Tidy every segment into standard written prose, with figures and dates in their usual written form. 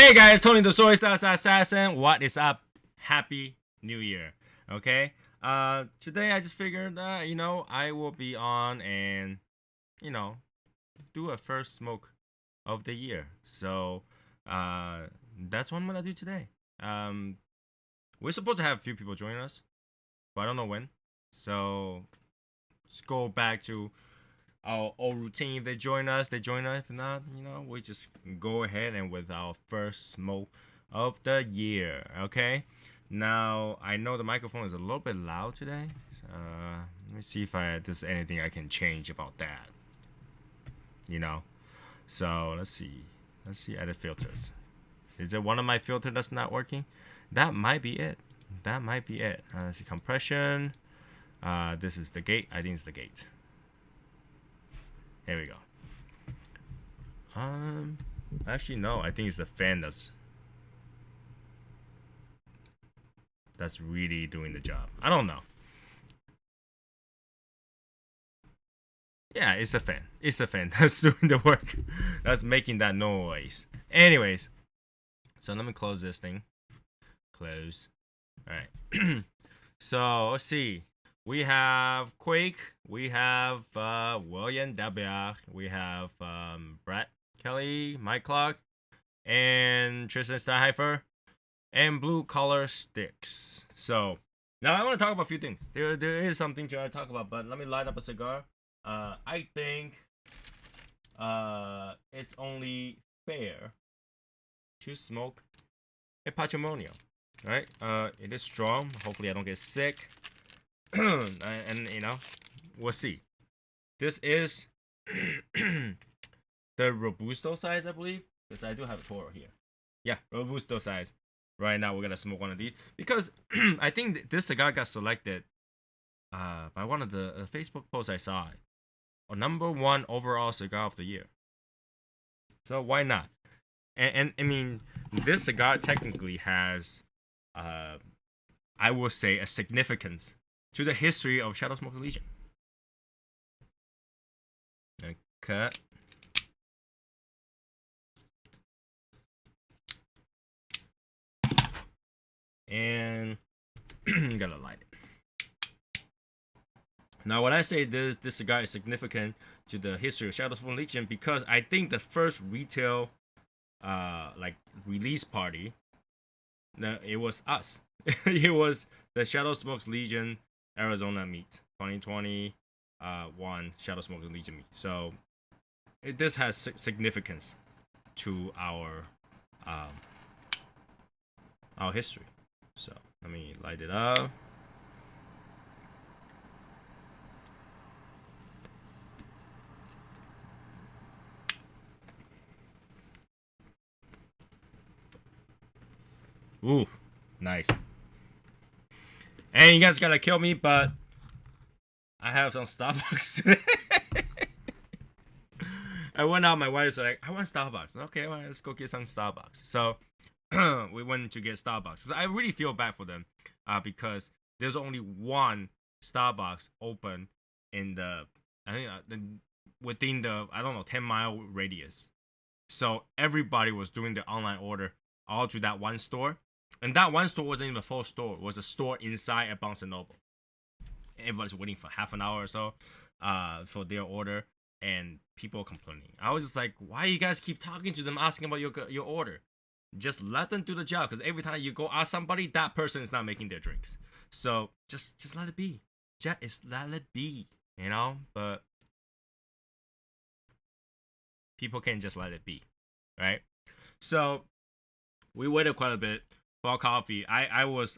Hey guys, Tony the Soy Sauce Assassin. What is up? Happy New Year. Okay. Today I just figured that I will be on and you know do a first smoke of the year. So that's what I'm gonna do today. We're supposed to have a few people join us, but I don't know when. So let's go back to our old routine. If they join us, they join us. If not, we just go ahead and with our first smoke of the year. Okay. Now I know the microphone is a little bit loud today. Let me see if there's anything I can change about that. So let's see. Edit filters. Is there one of my filters that's not working? That might be it. Let's see, compression. This is the gate. I think it's the gate. Here we go. Actually no, I think it's the fan that's really doing the job. I don't know. Yeah, it's the fan. That's doing the work. That's making that noise. Anyways, so let me close this thing. Close. All right. So let's see. We have Quake. We have William W. We have Brett Kelly, Mike Clark, and Tristan Steinheifer, and Blue Collar Sticks. So now I want to talk about a few things. There is something to talk about, but let me light up a cigar. I think it's only fair to smoke a Patrimonio. Right? It is strong. Hopefully I don't get sick. and we'll see. This is the Robusto size, I believe, because I do have a pour here. Yeah, Robusto size. Right now we're gonna smoke one of these because I think this cigar got selected by one of the Facebook posts I saw. Number 1 overall cigar of the year. So why not? And I mean, this cigar technically has I will say a significance to the history of Shadow Smoke Legion. Okay. And gotta light it. Now, when I say this cigar is significant to the history of Shadow Smoke Legion, because I think the first retail release party, it was us. It was the Shadow Smoke Legion Arizona meet 2020 Shadow Smoke Legion meet. So this has significance to our history. So let me light it up. Ooh, nice. And you guys gotta kill me, but I have some Starbucks today. I went out, my wife's like, I want Starbucks. Okay, well, let's go get some Starbucks. So we went to get Starbucks. Because I really feel bad for them because there's only one Starbucks open in within the, 10-mile radius. So everybody was doing the online order all to that one store. And that one store wasn't even a full store. It was a store inside a Barnes & Noble. Everybody's waiting for half an hour or so for their order. And people complaining. I was just like, why you guys keep talking to them, asking about your order? Just let them do the job. Because every time you go ask somebody, that person is not making their drinks. So just let it be. Just let it be. But people can't just let it be. Right? So we waited quite a bit for coffee. I was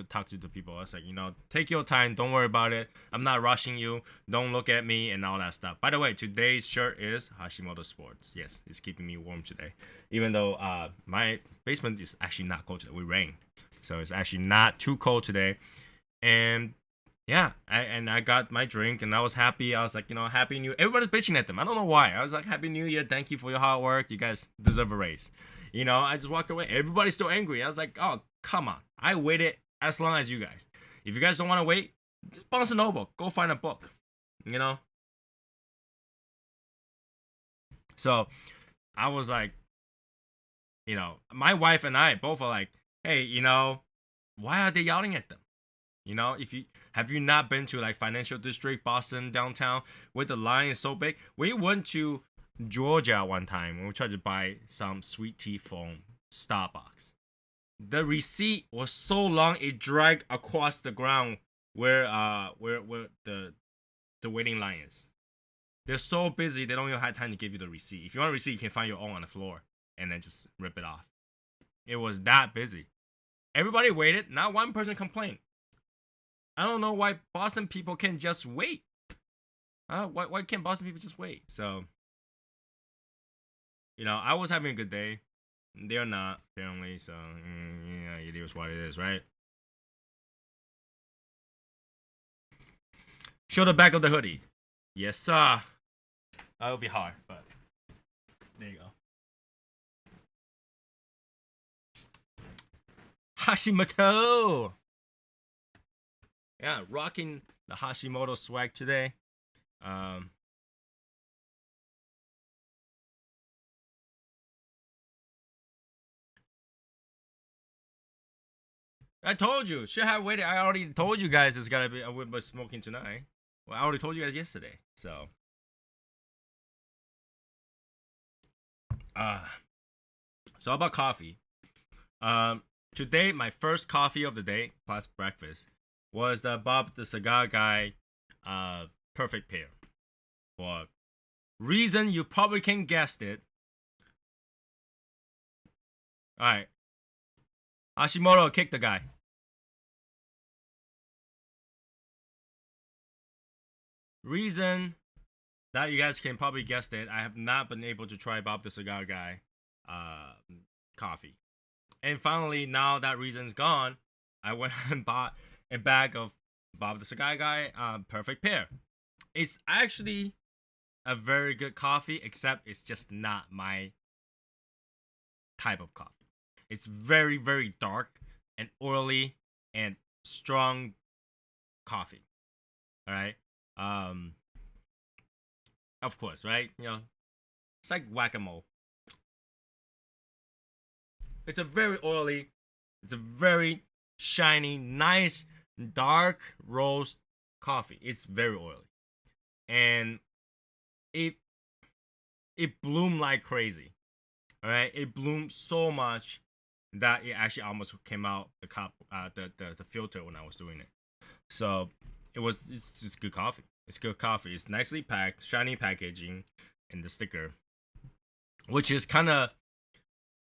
talk to the people. I was like, take your time. Don't worry about it. I'm not rushing you. Don't look at me and all that stuff. By the way, today's shirt is Hashimoto Sports. Yes, it's keeping me warm today. Even though my basement is actually not cold today. We rained. So it's actually not too cold today. And yeah, I got my drink and I was happy. I was like, Happy New Year. Everybody's bitching at them. I don't know why. I was like, Happy New Year. Thank you for your hard work. You guys deserve a raise. I just walked away. Everybody's still angry. I was like, oh, come on. I waited as long as you guys. If you guys don't want to wait, just Barnes & Noble. Go find a book. So I was like, my wife and I both are like, hey, why are they yelling at them? If you have you not been to like Financial District, Boston, downtown, where the line is so big? We went to Georgia one time when we tried to buy some sweet tea from Starbucks. The receipt was so long it dragged across the ground where the waiting line is. They're so busy they don't even have time to give you the receipt. If you want a receipt, you can find your own on the floor and then just rip it off. It was that busy. Everybody waited. Not one person complained. I don't know why Boston people can just wait. Why can't Boston people just wait? So, I was having a good day. They're not, apparently. So, yeah, it is what it is, right? Show the back of the hoodie. Yes, sir. That would be hard, but there you go. Hashimoto. Yeah, rocking the Hashimoto swag today. I told you, should have waited. I already told you guys it's gotta be. We're smoking tonight. Well, I already told you guys yesterday. So, so about coffee. Today my first coffee of the day plus breakfast was the Bob the Cigar Guy, perfect pair. For reason you probably can guess it. All right, Hashimoto kicked the guy. Reason that you guys can probably guess it. I have not been able to try Bob the Cigar Guy coffee. And finally, now that reason's gone, I went and bought a bag of Bob the Cigar Guy perfect pair. It's actually a very good coffee, except it's just not my type of coffee. It's very, very dark and oily and strong coffee. All right. Of course, right? It's like whack-a-mole. It's a very oily, it's a very shiny, nice, dark roast coffee. It's very oily. And it bloomed like crazy. All right? It bloomed so much that it actually almost came out the cup, the filter when I was doing it. So it's just good coffee. It's good coffee. It's nicely packed, shiny packaging, and the sticker, which is kind of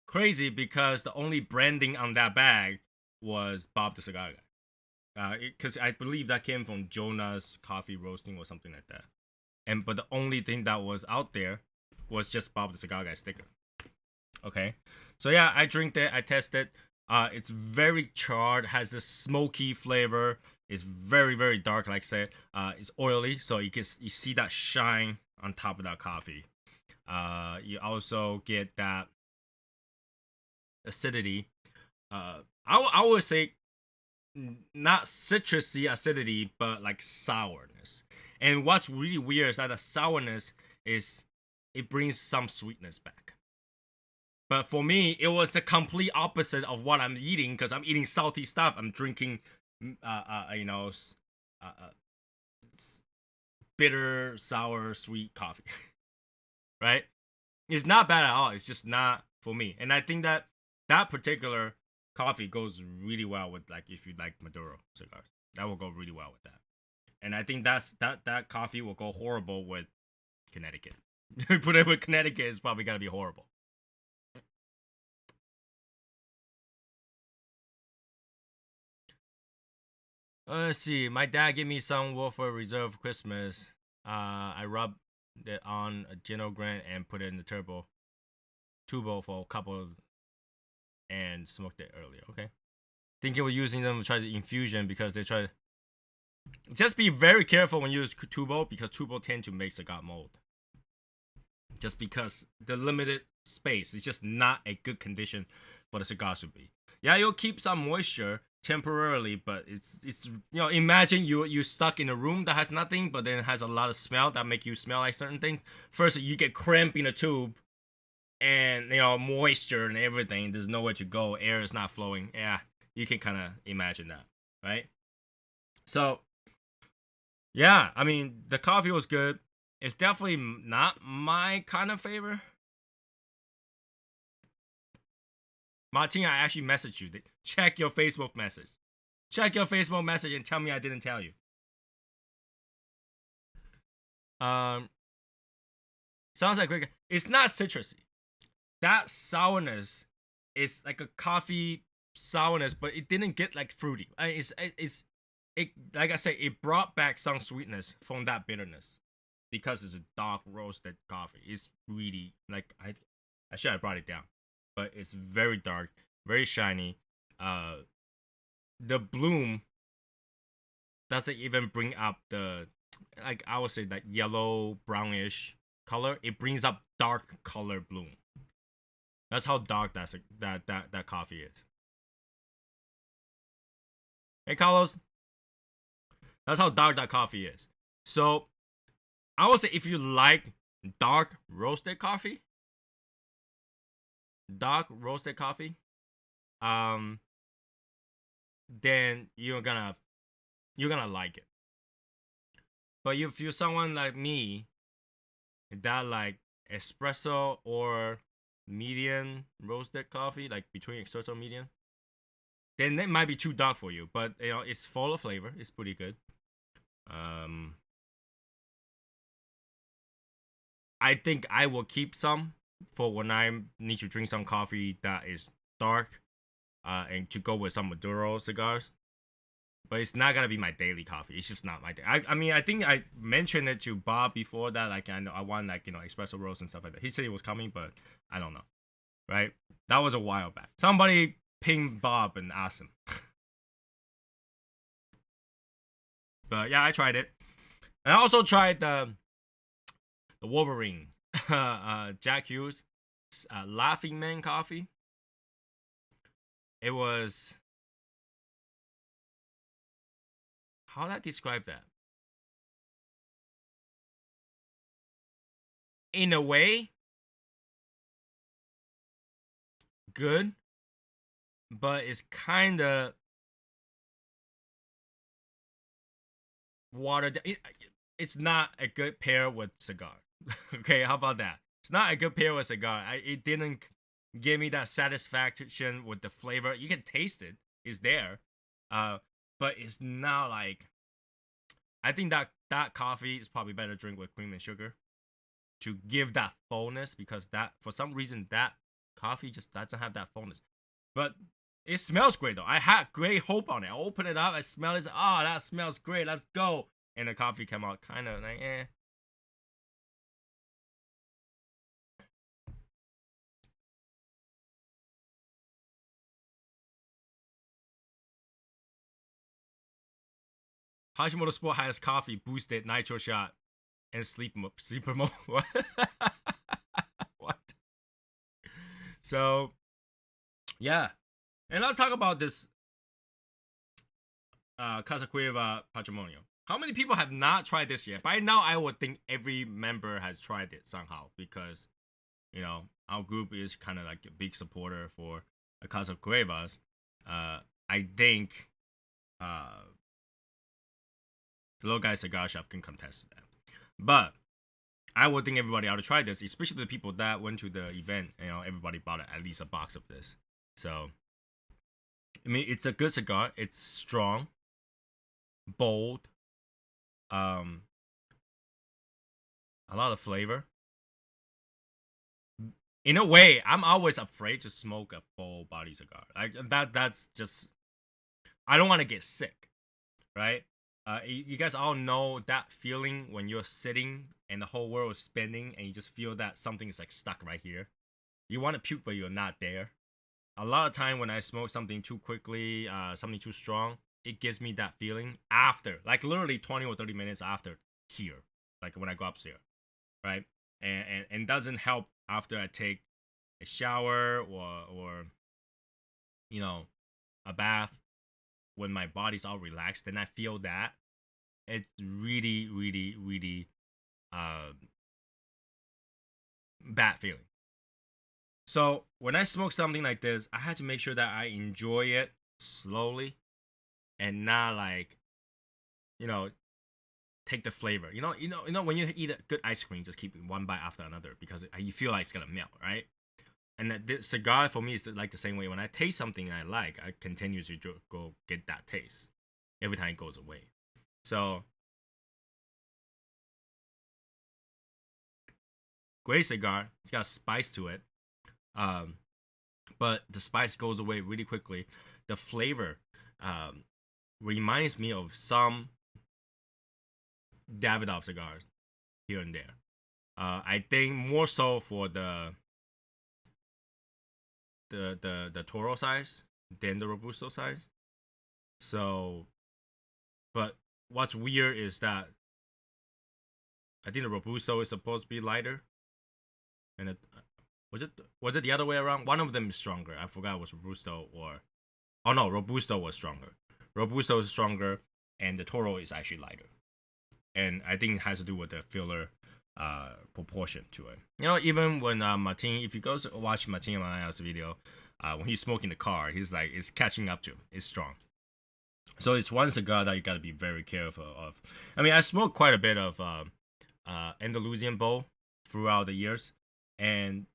crazy because the only branding on that bag was Bob the Cigar Guy. Because I believe that came from Jonah's Coffee Roasting or something like that. But the only thing that was out there was just Bob the Cigar Guy sticker. Okay, so yeah, I drink that. I test it. It's very charred, has this smoky flavor. It's very, very dark, like I said. It's oily, so you see that shine on top of that coffee. You also get that acidity. I would say not citrusy acidity, but like sourness. And what's really weird is that the sourness is it brings some sweetness back. But for me, it was the complete opposite of what I'm eating because I'm eating salty stuff. I'm drinking, bitter, sour, sweet coffee. Right? It's not bad at all. It's just not for me. And I think that particular coffee goes really well with, like, if you like Maduro cigars. That will go really well with that. And I think that coffee will go horrible with Connecticut. Put it with Connecticut, it's probably gotta be horrible. Let's see. My dad gave me some Wolfer Reserve for Christmas. I rubbed it on a Gino Grant and put it in the tubo for a couple and smoked it earlier. Okay. Think they were using them to try the infusion because they try to. Just be very careful when you use tubo because tubo tend to make cigar mold. Just because the limited space is just not a good condition for the cigars to be. Yeah, you'll keep some moisture temporarily, but it's imagine you're stuck in a room that has nothing, but then it has a lot of smell that make you smell like certain things. First, you get cramp in a tube, and moisture and everything. There's nowhere to go. Air is not flowing. Yeah, you can kind of imagine that, right? So yeah, I mean the coffee was good. It's definitely not my kind of favor. Martin, I actually messaged you. Check your Facebook message. Check your Facebook message and tell me I didn't tell you. Sounds like great. It's not citrusy. That sourness is like a coffee sourness, but it didn't get like fruity. It like I said, it brought back some sweetness from that bitterness because it's a dark roasted coffee. It's really like I should have brought it down, but it's very dark, very shiny. The bloom doesn't even bring up the, like I would say, that yellow brownish color. It brings up dark color bloom. That's how dark that coffee is. Hey Carlos, that's how dark that coffee is. So I would say if you like dark roasted coffee, then you're gonna like it. But if you're someone like me that like espresso or medium roasted coffee, like between espresso and medium, then it might be too dark for you. But it's full of flavor. It's pretty good. I think I will keep some for when I need to drink some coffee that is dark, and to go with some Maduro cigars. But it's not gonna be my daily coffee. It's just not my day. I mean, I think I mentioned it to Bob before that. Like, I know I want like espresso roast and stuff like that. He said it was coming, but I don't know. Right? That was a while back. Somebody ping Bob and ask him. But yeah, I tried it. And I also tried the Wolverine, Jack Hughes, Laughing Man coffee. It was, how do I describe that? In a way, good, but it's kind of watered. It's not a good pair with cigar. Okay, how about that? It's not a good pair with cigar. It didn't give me that satisfaction with the flavor. You can taste it. It's there. But it's not like, I think that coffee is probably better drink with cream and sugar to give that fullness, because that, for some reason, that coffee just doesn't have that fullness. But it smells great though. I had great hope on it. I opened it up, I smelled it, oh, that smells great, let's go. And the coffee came out kind of like, eh. Hashimoto Sport has coffee, boosted nitro shot, and sleeper mode. What? What? So, yeah. And let's talk about this Casa Cueva Patrimonio. How many people have not tried this yet? By now, I would think every member has tried it somehow, because, our group is kind of like a big supporter for Casa Cuevas. I think the little guy cigar shop can contest that. But I would think everybody ought to try this, especially the people that went to the event. Everybody bought at least a box of this. So, I mean, it's a good cigar. It's strong, bold, a lot of flavor. In a way, I'm always afraid to smoke a full body cigar. Like that's just, I don't want to get sick, right? You guys all know that feeling when you're sitting and the whole world is spinning and you just feel that something is like stuck right here. You want to puke, but you're not there. A lot of time when I smoke something too quickly, something too strong, it gives me that feeling after, like literally 20 or 30 minutes after here, like when I go upstairs, right? And doesn't help after I take a shower or a bath. When my body's all relaxed, then I feel that. It's really, really, really bad feeling. So when I smoke something like this, I had to make sure that I enjoy it slowly and not like, you know, take the flavor. When you eat a good ice cream, just keep one bite after another because you feel like it's gonna melt, right? And the cigar for me is like the same way. When I taste something I like, I continue to go get that taste every time it goes away. So great cigar. It's got spice to it, but the spice goes away really quickly. The flavor reminds me of some Davidoff cigars here and there. I think more so for the Toro size than the Robusto size. So, but what's weird is that I think the Robusto is supposed to be lighter, and was it the other way around? One of them is stronger. I forgot it was Robusto or oh no, Robusto was stronger. Robusto is stronger, and the Toro is actually lighter. And I think it has to do with the filler proportion to it. Even when Martin, if you go watch Martin Manaya's video, when he's smoking the car, he's like, it's catching up to him. It's strong. So it's one cigar that you got to be very careful of. I mean, I smoked quite a bit of Andalusian bowl throughout the years, and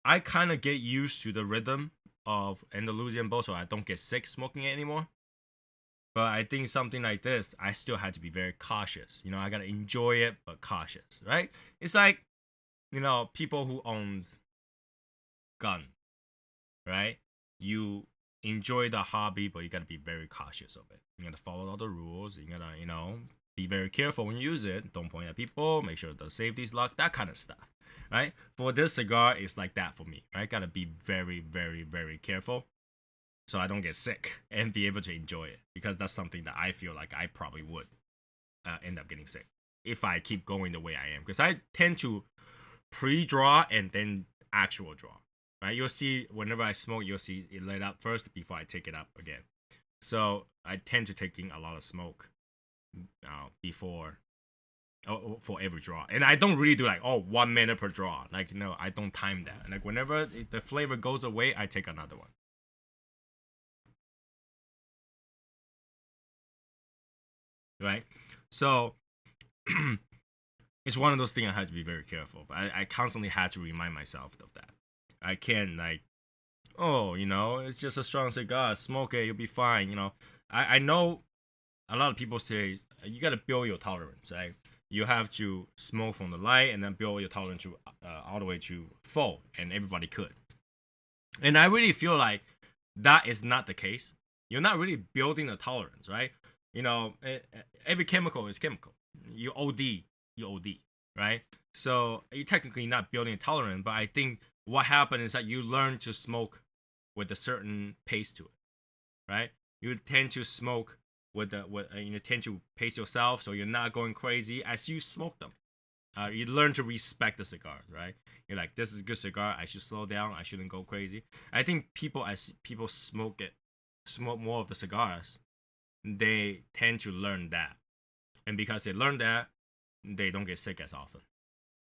I kind of get used to the rhythm of Andalusian bowl, so I don't get sick smoking it anymore. But I think something like this, I still had to be very cautious. I gotta enjoy it, but cautious, right? It's like, people who owns gun, right? You enjoy the hobby, but you gotta be very cautious of it. You gotta follow all the rules. You gotta, be very careful when you use it. Don't point at people. Make sure the safety's locked. That kind of stuff, right? For this cigar, it's like that for me, right? Gotta be very, very, very careful, so I don't get sick and be able to enjoy it, because that's something that I feel like I probably would end up getting sick if I keep going the way I am, because I tend to pre-draw and then actual draw, right? You'll see whenever I smoke, you'll see it light up first before I take it up again. So I tend to taking a lot of smoke before for every draw, and I don't really do like 1 minute per draw. Like, no, I don't time that. Like, whenever the flavor goes away, I take another one. Right? So it's one of those things I had to be very careful. I constantly had to remind myself of that. I can't like, it's just a strong cigar. Smoke it, you'll be fine. I know a lot of people say you got to build your tolerance, right? You have to smoke from the light and then build your tolerance to, all the way to full, and everybody could. And I really feel like that is not the case. You're not really building a tolerance, right? Every chemical is chemical. You OD, right? So you're technically not building a tolerance, but I think what happened is that you learn to smoke with a certain pace to it, right? You tend to smoke you tend to pace yourself, so you're not going crazy as you smoke them. You learn to respect the cigar, right? You're like, this is a good cigar. I should slow down. I shouldn't go crazy. I think as people smoke more of the cigars, they tend to learn that, and because they learn that, they don't get sick as often.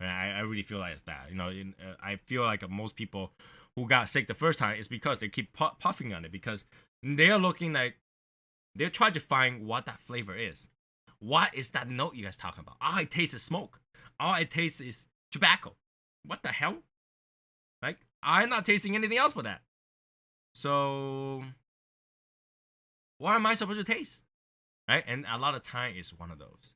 I really feel like that. I feel like most people who got sick the first time is because they keep puffing on it, because they're looking like they're trying to find what that flavor is. What is that note you guys talking about? All I taste is smoke. All I taste is tobacco. What the hell? Like, I'm not tasting anything else but that. So what am I supposed to taste? Right? And a lot of time is one of those.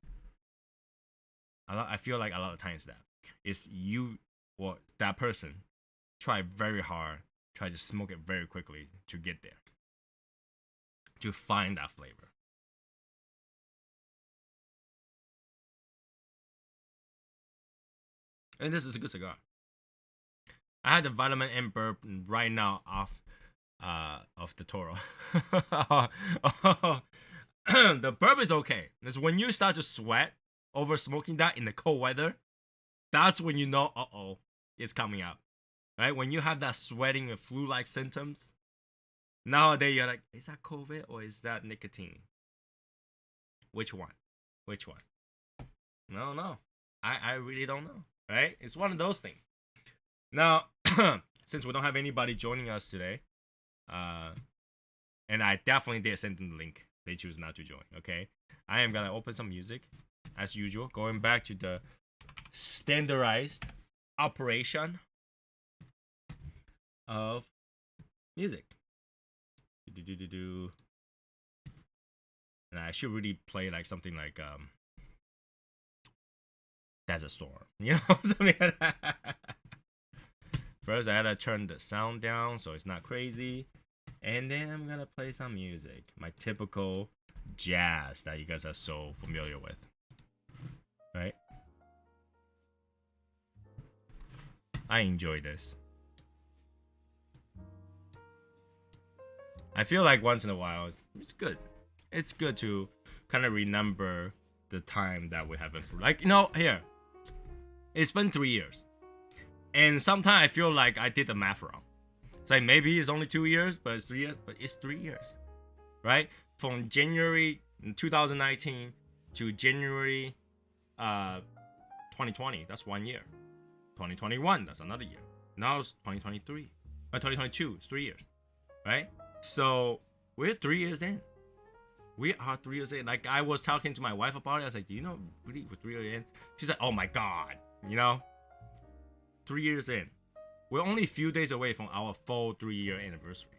I feel like a lot of times that is you or that person try very hard, try to smoke it very quickly to get there, to find that flavor. And this is a good cigar. I had the vitamin M burp right now off the Toro. The burp is okay. It's when you start to sweat over smoking that in the cold weather, that's when you know, it's coming up. Right? When you have that sweating and flu-like symptoms, nowadays you're like, is that COVID or is that nicotine? Which one? No. I really don't know. Right? It's one of those things. Now, since we don't have anybody joining us today, and I definitely did send them the link. They choose not to join. Okay, I am gonna open some music as usual. Going back to the standardized operation of music. And I should really play like something like Desert Storm, you know, something like that. First, I had to turn the sound down so it's not crazy. And then I'm gonna play some music. My typical jazz that you guys are so familiar with. Right? I enjoy this. I feel like once in a while it's good. It's good to kind of remember the time that we have been through. Like, you know, here. It's been 3 years. And sometimes I feel like I did the math wrong. It's like maybe it's only 2 years, but it's 3 years. But it's 3 years, right? From January 2019 to January 2020, that's 1 year. 2021, that's another year. Now it's 2023. 2022, it's 3 years, right? So we're 3 years in. We are 3 years in. Like, I was talking to my wife about it. I was like, do you know, really, we're 3 years in? She's like, oh my God, you know? 3 years in. We're only a few days away from our full 3-year anniversary,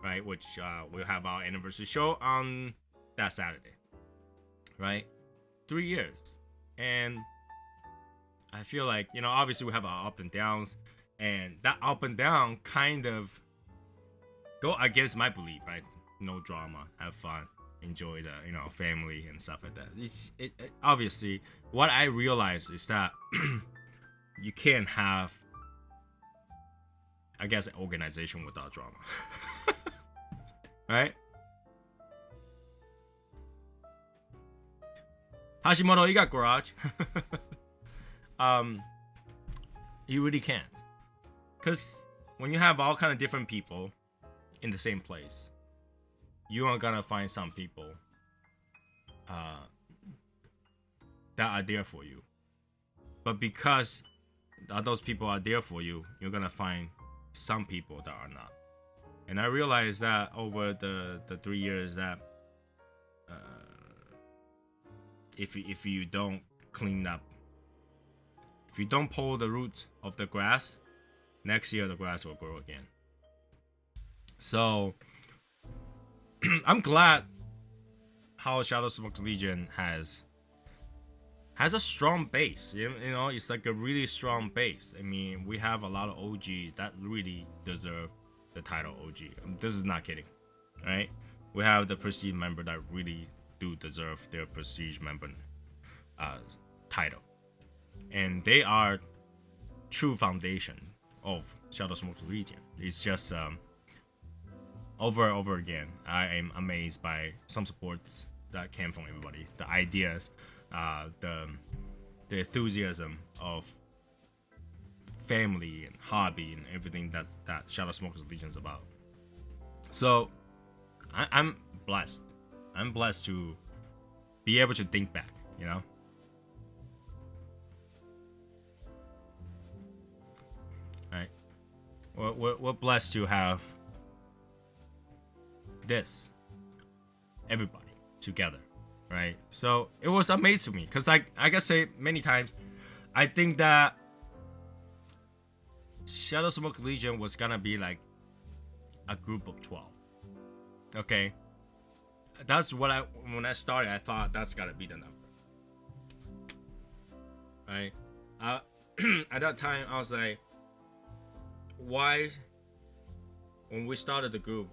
right? Which we'll have our anniversary show on that Saturday, right? 3 years. And I feel like, you know, obviously we have our up and downs, and that up and down kind of go against my belief, right? No drama, have fun, enjoy the, you know, family and stuff like that. It obviously, what I realize is that you can't have, I guess, an organization without drama. Right? Hashimoto, you got garage. You really can't. Because when you have all kind of different people in the same place, you are gonna find some people that are there for you. But because those people are there for you, you're gonna find some people that are not. And I realized that over the 3 years that if you don't clean up, if you don't pull the roots of the grass, next year the grass will grow again. So I'm glad how Shadow Smoke Legion has a strong base. You know, it's like a really strong base. I mean, we have a lot of OG that really deserve the title OG. This is not kidding, right? We have the Prestige member that really do deserve their Prestige member title, and they are true foundation of Shadow Smoke Legion. It's just over and over again, I am amazed by some supports that came from everybody, the ideas, the enthusiasm of family and hobby and everything that Shadow Smokers Legion is about. So I'm blessed. I'm blessed to be able to think back, you know. All right, we're blessed to have this, everybody together, right? So it was amazing to me because, like I say many times, I think that Shadow Smoke Legion was gonna be like a group of 12. Okay, that's what when I started, I thought that's gotta be the number, right? At that time, I was like, why? When I started the group,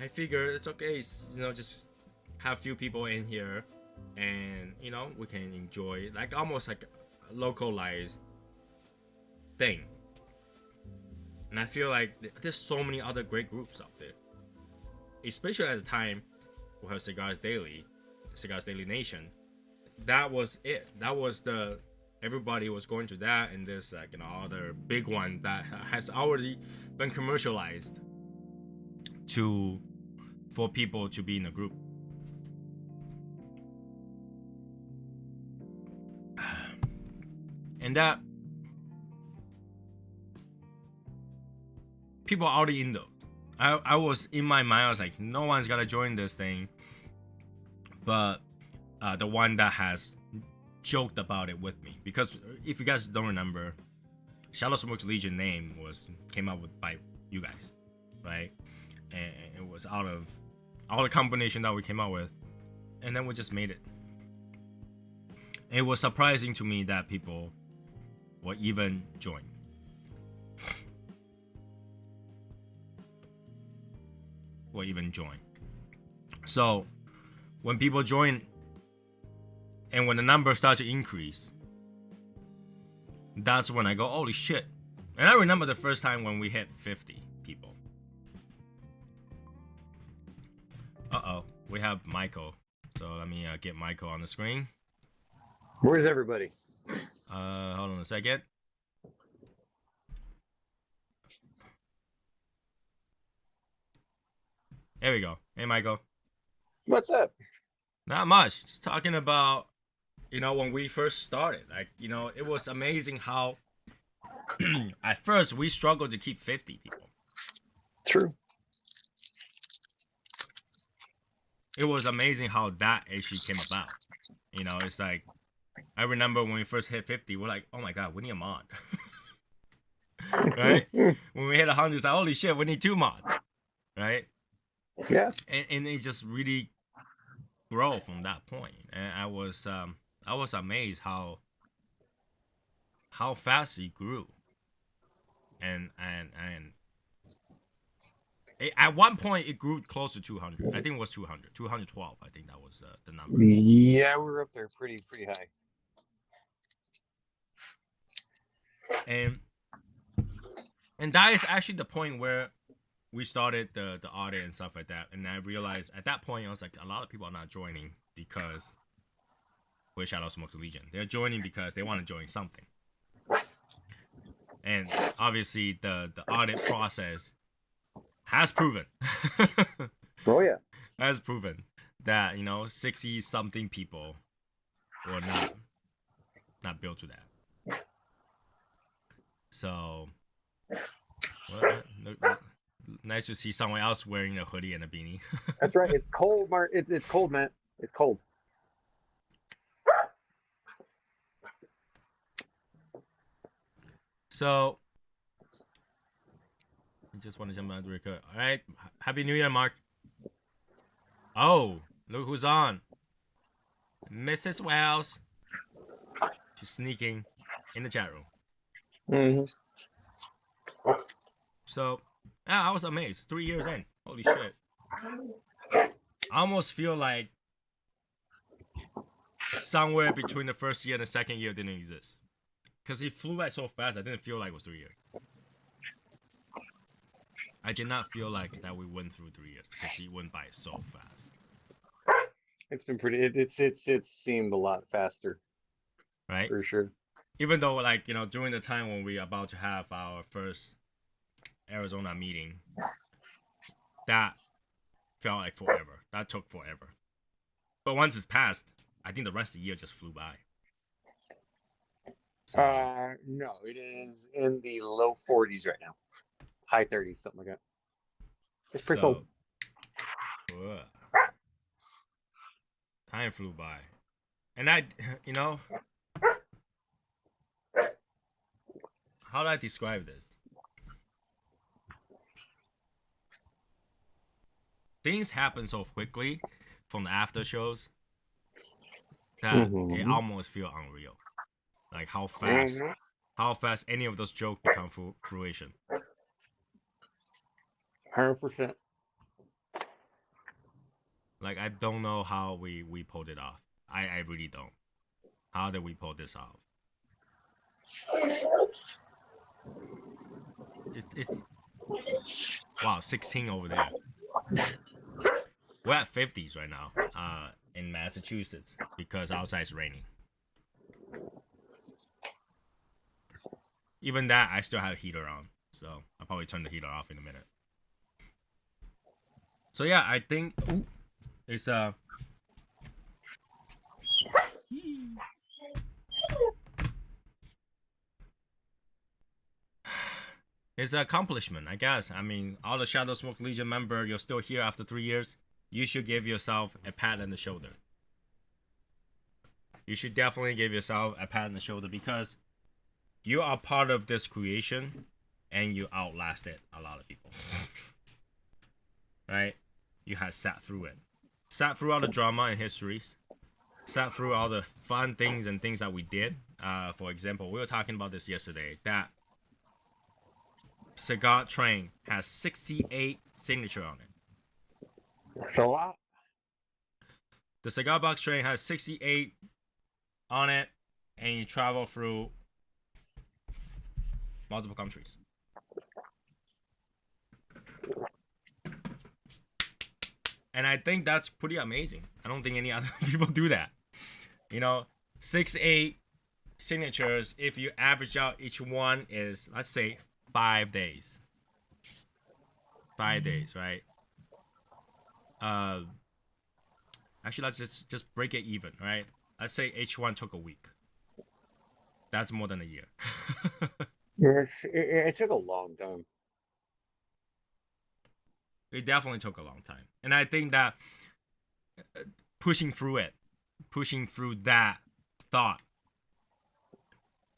I figured it's okay, you know, just have a few people in here, and you know, we can enjoy like almost like a localized thing. And I feel like there's so many other great groups out there, especially at the time we have Cigars Daily Nation. That was it. That was everybody was going to that, and there's like, you know, other big one that has already been commercialized for people to be in a group. And that people are already in those. I was in my mind, I was like, no one's gotta join this thing, but the one that has joked about it with me, because if you guys don't remember, Shadow Smoke's Legion name came up with by you guys, right? And it was out of all the combination that we came up with, and then we just made it. It was surprising to me that people would even join. So when people join and when the numbers start to increase, that's when I go, holy shit. And I remember the first time when we hit 50 people. Uh-oh, we have Michael. So let me get Michael on the screen. Where's everybody? Hold on a second. There we go. Hey, Michael. What's up? Not much. Just talking about, when we first started. Like, it was amazing how at first we struggled to keep 50 people. True. It was amazing how that actually came about. It's like, I remember when we first hit 50, we're like, oh my god, we need a mod. Right? When we hit 100, it's like, holy shit, we need 2 mods. Right? Yeah. And it just really grow from that point. And I was amazed how fast it grew. And at one point it grew close to 200. I think it was 200, 212. I think that was the number. Yeah, we were up there pretty high. And that is actually the point where we started the audit and stuff like that. And I realized at that point, I was like, a lot of people are not joining because we're Shadow Smoke's Legion. They're joining because they want to join something. And obviously the audit process has proven. Oh yeah. Has proven that, 60 something people were not built to that. So nice to see someone else wearing a hoodie and a beanie. That's right. It's cold, Mark. It's cold, man. It's cold. So, I just want to jump on the record. All right, Happy New Year, Mark. Oh, look who's on. Mrs. Wells. She's sneaking in the chat room. Mm-hmm. So, yeah, I was amazed. 3 years in. Holy shit. I almost feel like somewhere between the first year and the second year didn't exist. Because it flew by so fast, I didn't feel like it was 3 years. I did not feel like that we went through 3 years because it went by so fast. It's been pretty. It's seemed a lot faster. Right. For sure. Even though, like, during the time when we were about to have our first Arizona meeting, that felt like forever. That took forever. But once it's passed, I think the rest of the year just flew by. So, no, it is in the low 40s right now. High 30s, something like that. It's pretty cold. Time flew by. And I, how do I describe this? Things happen so quickly from the after shows that it almost feels unreal. Like how fast any of those jokes become fruition. 100%. Like, I don't know how we pulled it off. I really don't. How did we pull this off? It's wow, 16 over there. We're at 50s right now in Massachusetts because outside it's raining. Even that, I still have a heater on. So I'll probably turn the heater off in a minute. So yeah, I think it's It's an accomplishment, I guess. I mean, all the Shadow Smoke Legion member, you're still here after 3 years. You should give yourself a pat on the shoulder. You should definitely give yourself a pat on the shoulder because you are part of this creation and you outlasted a lot of people. Right? You have sat through it. Sat through all the drama and histories. Sat through all the fun things and things that we did. For example, we were talking about this yesterday. That cigar train has 68 signature on it. That's a lot. The cigar box train has 68 on it, and you travel through multiple countries. And I think that's pretty amazing. I don't think any other people do that. You know, 68 signatures, if you average out each one is, let's say, 5 days. 5 days, right? Actually, let's just break it even, right? Let's say each one took a week. That's more than a year. It took a long time. It definitely took a long time. And I think that pushing through that thought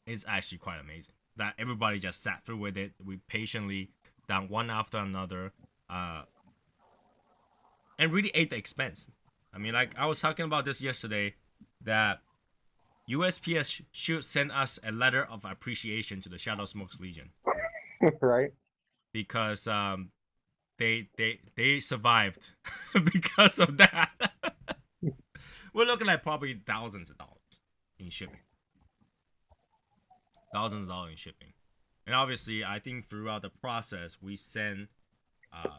is actually quite amazing. That everybody just sat through with it. We patiently done one after another. And really ate the expense. I mean, like I was talking about this yesterday, that USPS should send us a letter of appreciation to the Shadow Smokes Legion. Right? Because they survived because of that. We're looking at probably thousands of dollars in shipping. Thousands of dollars in shipping. And obviously, I think throughout the process, we send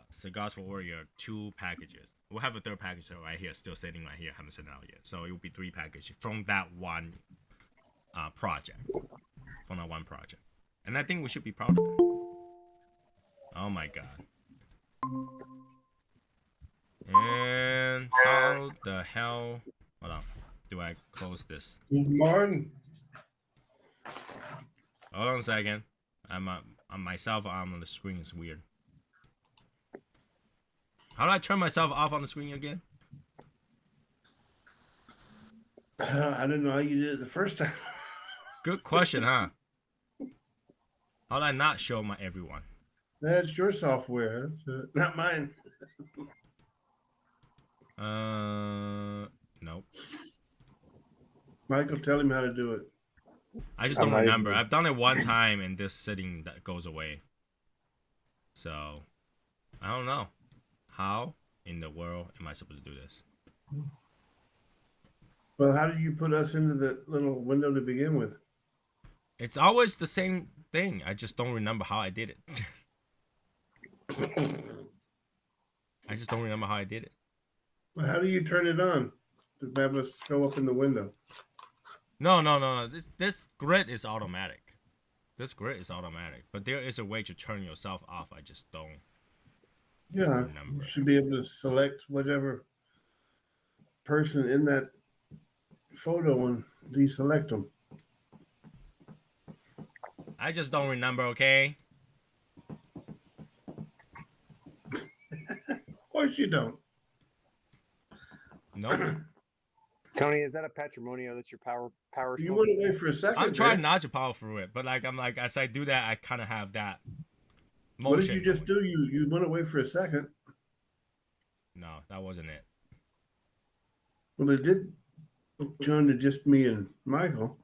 Cigars for Warrior 2 packages. We'll have a 3rd package right here, still sitting right here, haven't sent it out yet. So it will be 3 packages from that one project. From that one project. And I think we should be proud of it. Oh my god. And how the hell... Hold on. Do I close this? Martin. Hold on a second. I'm on myself. I'm on the screen. It's weird. How do I turn myself off on the screen again? I don't know how you did it the first time. Good question, huh? How do I not show my everyone? That's your software. That's not mine. Nope. Michael, tell him how to do it. I just don't remember. I've done it one time and this setting that goes away. So, I don't know. How in the world am I supposed to do this? Well, how did you put us into the little window to begin with? It's always the same thing. I just don't remember how I did it. I just don't remember how I did it. Well, how do you turn it on to have us go up in the window? No. This grid is automatic. This grid is automatic. But there is a way to turn yourself off. I just don't. Yeah, you should be able to select whatever person in that photo and deselect them. I just don't remember, okay? Of course you don't. No. Tony, is that a patrimonio? That's your power You smoke? went away for a second. I'm trying man. not to power through it, but like I'm like as I do that, I kind of have that motion. What did you just do? You went away for a second. No, that wasn't it. Well, it did turn to just me and Michael.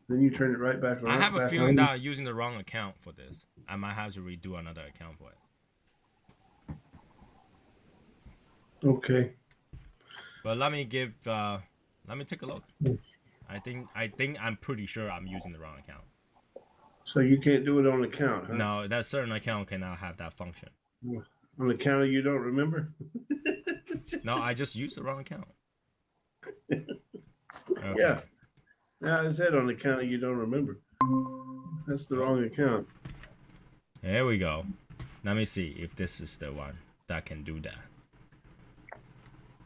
Then you turned it right back on. I have a feeling that I'm using the wrong account for this. I might have to redo another account for it. Okay. But let me take a look. I think I'm pretty sure I'm using the wrong account. So you can't do it on account, huh? No, that certain account cannot have that function. On account of you don't remember? No, I just used the wrong account. Okay. Yeah. Yeah, I said on account of you don't remember. That's the wrong account. There we go. Let me see if this is the one that can do that.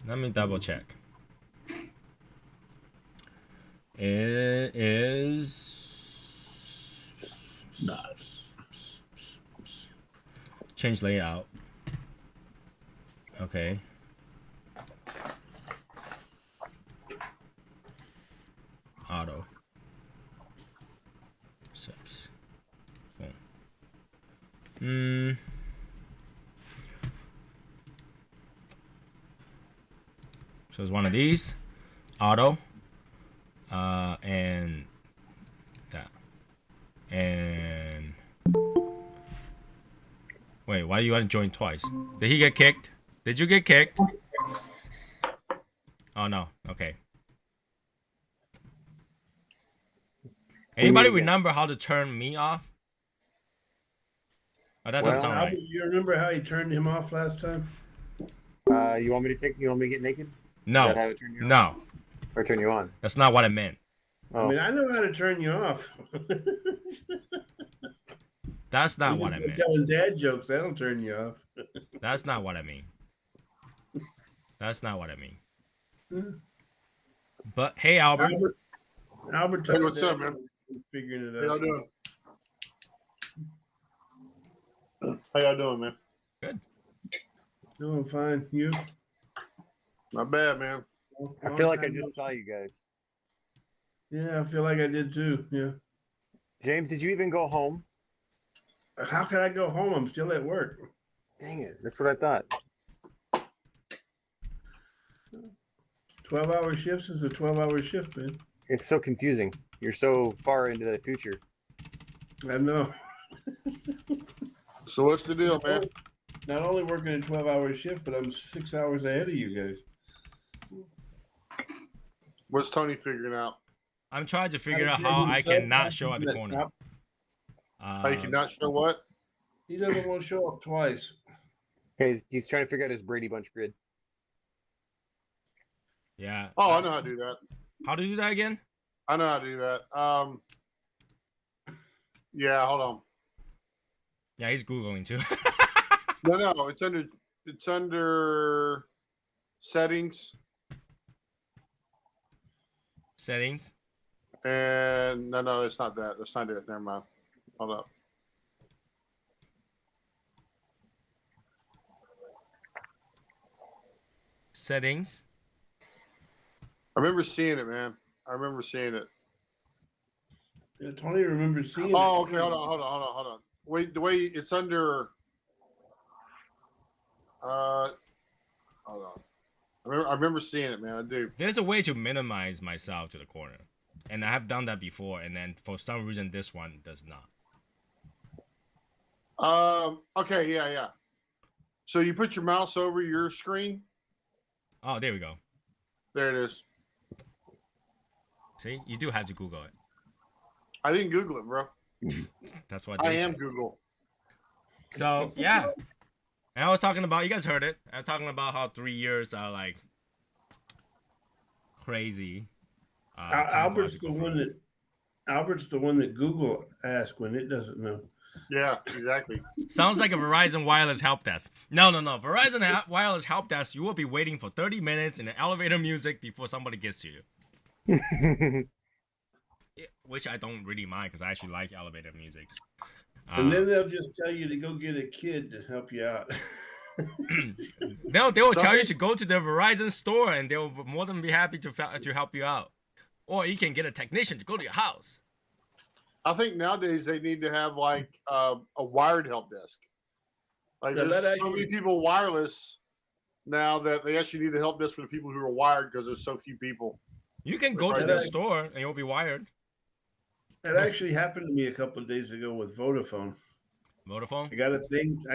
Let me double check. It is Not. Change layout. Okay. Auto. 6. 4. So it's one of these. Auto. And that. And wait, why do you want to join twice? Did he get kicked? Did you get kicked? Oh no. Okay. Anybody remember how to turn me off? Oh, that doesn't sound right. You remember how you turned him off last time? You want me to get naked? No. No. Or turn you on? That's not what I meant. Oh. I mean, I know how to turn you off. That's not what I meant. Telling dad jokes, that'll turn you off. That's not what I mean. That's not what I mean. But hey, Albert. Albert, hey, what's up, man? Figuring it out. How y'all doing? How y'all doing, man? Good. Doing fine. You? Not bad, man. I feel like I just saw you guys. Yeah, I feel like I did too. Yeah. James, did you even go home? How can I go home? I'm still at work. Dang it. That's what I thought. 12-hour shifts is a 12-hour shift, man. It's so confusing. You're so far into the future. I know. So what's the deal, man? Not only working a 12-hour shift, but I'm 6 hours ahead of you guys. What's Tony figuring out? I'm trying to figure out how I can not show at the corner. How you cannot show what? He doesn't want to show up twice. Okay, he's trying to figure out his Brady Bunch grid. Yeah. Oh, I know how to do that. How to do that again? I know how to do that. Yeah, hold on. Yeah, he's Googling too. No, it's under settings. Settings. And no, it's not that. That's not it. Never mind. Hold up. Settings. I remember seeing it, man. I remember seeing it. Yeah, Tony remembers seeing it. Oh, okay. Hold on. Wait, the way it's under. Hold on. I remember seeing it, man. I do. There's a way to minimize myself to the corner, and I have done that before. And then for some reason, this one does not. Okay. Yeah. So you put your mouse over your screen. Oh, there we go. There it is. See, you do have to Google it. I didn't Google it, bro. That's what I am Google. So yeah, and I was talking about. You guys heard it. I'm talking about how 3 years are like crazy. Albert's the one that Google asks when it doesn't know. Yeah, exactly. Sounds like a Verizon wireless help desk. No. Verizon wireless help desk. You will be waiting for 30 minutes in the elevator music before somebody gets to you. Which I don't really mind because I actually like elevator music. And then they'll just tell you to go get a kid to help you out. They will tell you to go to the Verizon store and they'll more than be happy to help you out. Or you can get a technician to go to your house. I think nowadays they need to have like a wired help desk. Like there's so many people wireless now that they actually need a help desk for the people who are wired because there's so few people. You can go to the store and you'll be wired. That actually happened to me a couple of days ago with Vodafone. Vodafone? I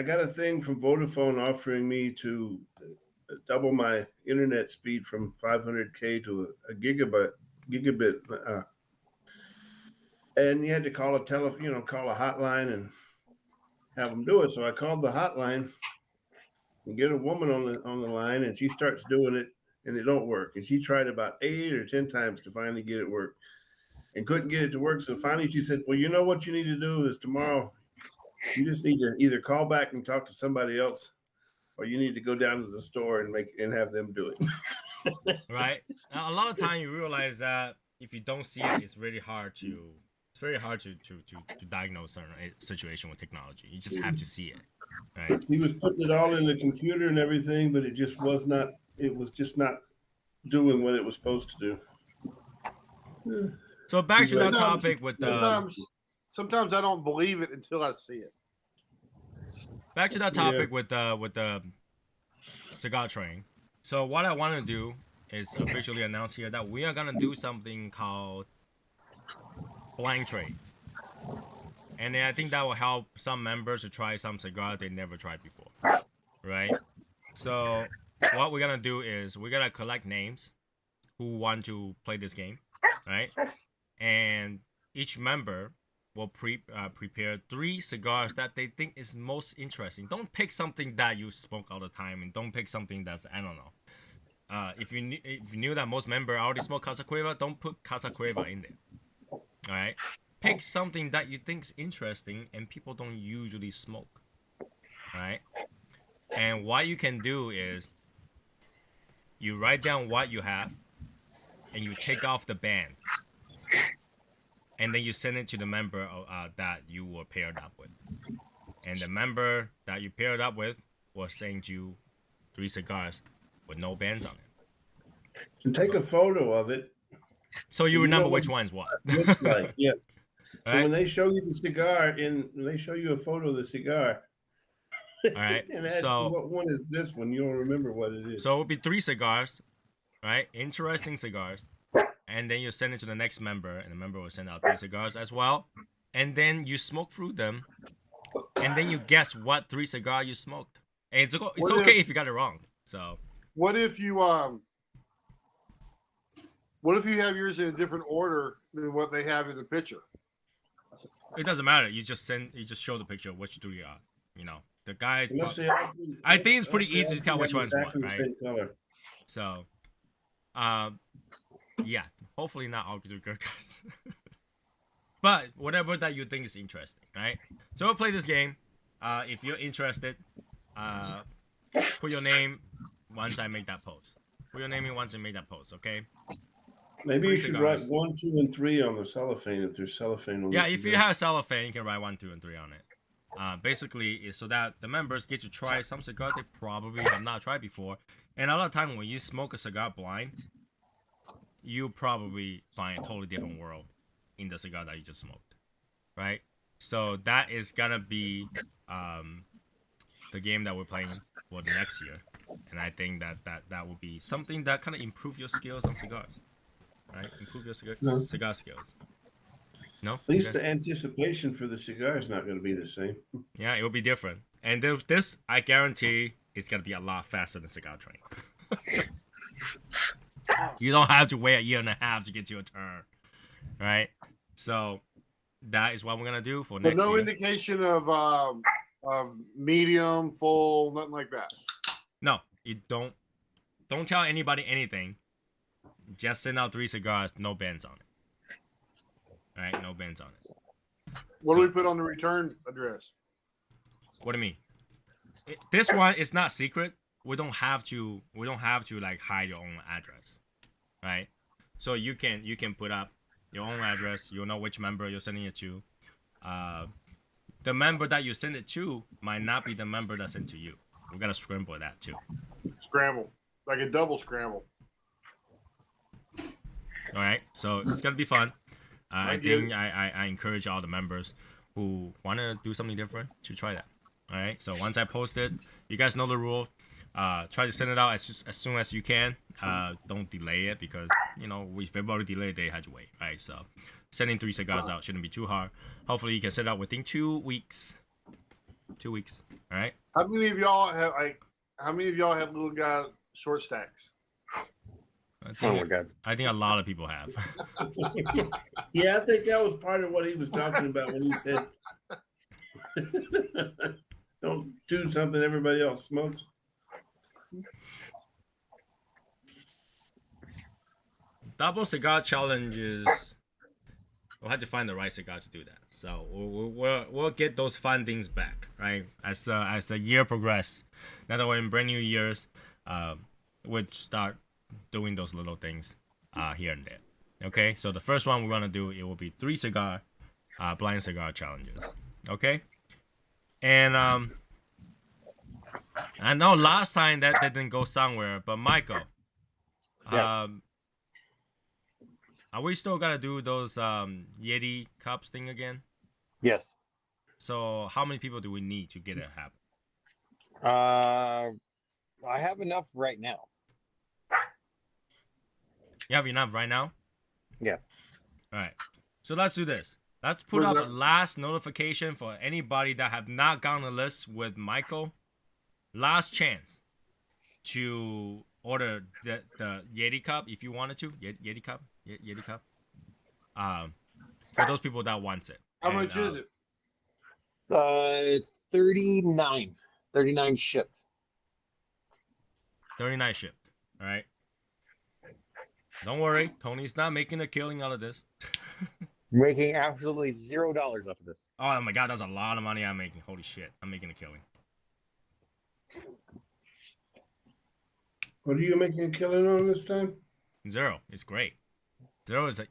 got a thing from Vodafone offering me to double my internet speed from 500K to a gigabit. And you had to call a hotline and have them do it. So I called the hotline and get a woman on the line, and she starts doing it, and it don't work. And she tried about 8 or 10 times to finally get it work, and couldn't get it to work. So finally, she said, "Well, you know what you need to do is tomorrow, you just need to either call back and talk to somebody else, or you need to go down to the store and have them do it." Right. A lot of time you realize that if you don't see it, it's really hard to It's very hard to diagnose certain situation with technology. You just have to see it, right? He was putting it all in the computer and everything, but it just was not. It was just not doing what it was supposed to do. So back to that topic with the. Sometimes I don't believe it until I see it. Back to that topic with the cigar train. So what I want to do is officially announce here that we are gonna do something called blind trades, and then I think that will help some members to try some cigars they never tried before, right? So what we're gonna do is we're gonna collect names who want to play this game, right? And each member will prepare 3 cigars that they think is most interesting. Don't pick something that you smoke all the time, and don't pick something that's, I don't know. If you knew that most members already smoke Casa Cueva, don't put Casa Cueva in there. All right, pick something that you think's interesting and people don't usually smoke. All right, and what you can do is you write down what you have, and you take off the band, and then you send it to the member that you were paired up with, and the member that you paired up with will send you 3 cigars with no bands on it. And take a photo of it. So you remember which one's what. Like, yeah. So right? when they show you the cigar, when they show you a photo of the cigar, all right. and ask you what one is this one, you'll remember what it is. So it'll be 3 cigars, right? Interesting cigars, and then you send it to the next member, and the member will send out 3 cigars as well, and then you smoke through them, and then you guess what 3 cigar you smoked. And it's okay if you got it wrong. So what if you have yours in a different order than what they have in the picture? It doesn't matter. You just show the picture of which 3 are. You know, the guys. I think it's pretty easy to tell which one's what, right? So, yeah. Hopefully not all 3 guys. But whatever that you think is interesting, right? So we'll play this game. If you're interested, put your name once I make that post. Put your name in once I make that post, okay? Maybe you should write 1, 2, and 3 on the cellophane if there's cellophane on the cigar. If you have cellophane, you can write 1, 2, and 3 on it. Basically, is so that the members get to try some cigar they probably have not tried before. And a lot of time when you smoke a cigar blind, you probably find a totally different world in the cigar that you just smoked, right? So that is gonna be the game that we're playing for the next year, and I think that will be something that kind of improve your skills on cigars, right? Improve your cigar skills. No, at least the anticipation for the cigar is not going to be the same. Yeah, it will be different, and this I guarantee it's gonna be a lot faster than Cigar Train. You don't have to wait a year and a half to get your turn, right? So that is what we're gonna do for next year. No indication of medium, full, nothing like that. No, you don't tell anybody anything. Just send out 3 cigars, no bands on it. All right, no bands on it. What do we put on the return address? What do you mean? This one is not secret. We don't have to like hide your own address, right? So you can put up your own address. You'll know which member you're sending it to. The member that you send it to might not be the member that sent to you. We gotta scramble that too. Scramble, like a double scramble. All right, so it's gonna be fun. I think I encourage all the members who want to do something different to try that. All right, so once I post it, you guys know the rule. Try to send it out as soon as you can. Don't delay it because, you know, if everybody delayed, they had to wait, right? So sending 3 cigars out shouldn't be too hard. Hopefully you can send it out within 2 weeks. 2 weeks, all right? How many of y'all have little guy short stacks? Oh my God! I think a lot of people have. Yeah, I think that was part of what he was talking about when he said, "Don't do something everybody else smokes." Double cigar challenges. We'll have to find the right cigar to do that. So we'll get those fun things back, right? As the year progresses. Now that we're in brand new years, we'll start doing those little things here and there. Okay, so the first one we're gonna do, it will be 3 cigar blind cigar challenges. Okay, and I know last time that didn't go somewhere, but Michael, Yes. are we still gonna do those Yeti cups thing again? Yes. So how many people do we need to get it happen? I have enough right now. You have enough right now? Yeah. All right. So let's do this. Let's put Was up that- a last notification for anybody that have not gotten the list with Michael. Last chance to order the Yeti cup if you wanted to. Yeti cup. Yeti cup. For those people that wants it. How And, much is it? It's 39. 39 shipped. 39 shipped. All right. Don't worry, Tony's not making a killing out of this. Making absolutely $0 off of this. Oh my god, that's a lot of money I'm making. Holy shit, I'm making a killing. What are you making a killing on this time? 0. It's great. 0 is a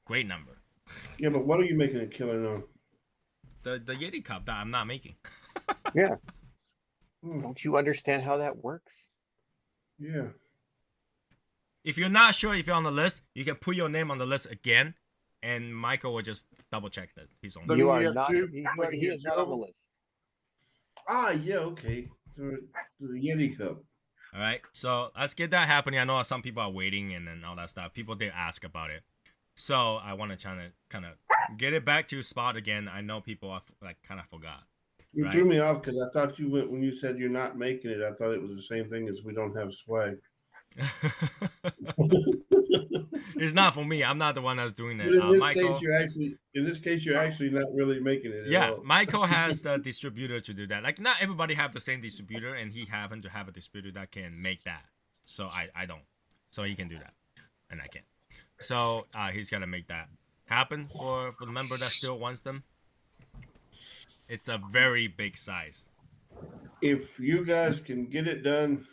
great number. Yeah, but what are you making a killing on? The Yeti cup that I'm not making. Yeah. Hmm, Don't you understand how that works? yeah. If you're not sure if you're on the list, you can put your name on the list again, and Michael will just double check that he's on. But The You you are have not. two- He is not on the list. Ah, yeah, okay. So the Yeti cup. All right, so let's get that happening. I know some people are waiting and all that stuff. People did ask about it, so I want to try to kind of get it back to spot again. I know people are like kind of forgot. You Right. threw me off because I thought you went when you said you're not making it. I thought it was the same thing as we don't have swag. It's not for me. I'm not the one that's doing it. But in this Michael, case, you're actually not really making it. At yeah, all. Michael has the distributor to do that. Like, not everybody have the same distributor, and he happened to have a distributor that can make that. So I don't. So he can do that, and I can't. So he's gonna make that happen for the member that still wants them. It's a very big size. If you guys can get it done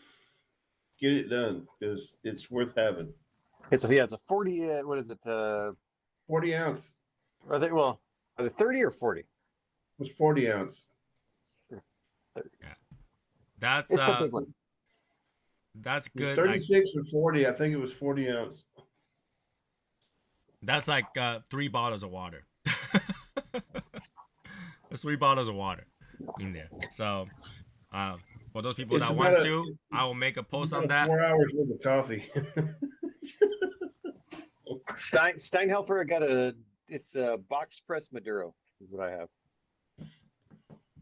because it's worth having. It's a 40. What is it? 40 ounce Are they 30 or 40? was 40 ounce. That's It's a big one. that's It was good. 36 or 40. I think it was 40 ounce. That's like 3 bottles of water. There's 3 bottles of water in there. So for those people It's that about wants a- to, I will make a post on About that. 4 hours worth of coffee. Steinhelfer got it's a box press Maduro is what I have.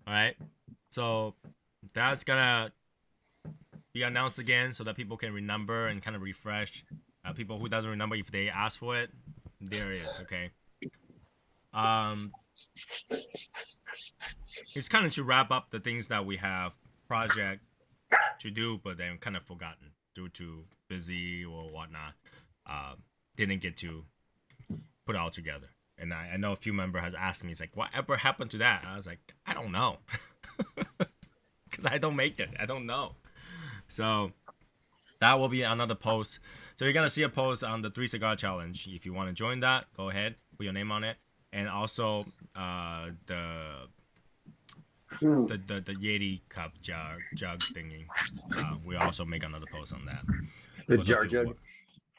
All right. So that's gonna be announced again so that people can remember and kind of refresh. People who doesn't remember, if they ask for it, there it is. Okay. It's kind of to wrap up the things that we have project to do, but then kind of forgotten due to busy or whatnot. Didn't get to put it all together. And I know a few member has asked me, it's like, whatever happened to that? I was like, I don't know. Because I don't make it. I don't know. So that will be another post. So you're going to see a post on the 3 cigar challenge. If you want to join that, go ahead, put your name on it. And also the Yeti cup jug thingy. We also make another post on that. The For jar people jug.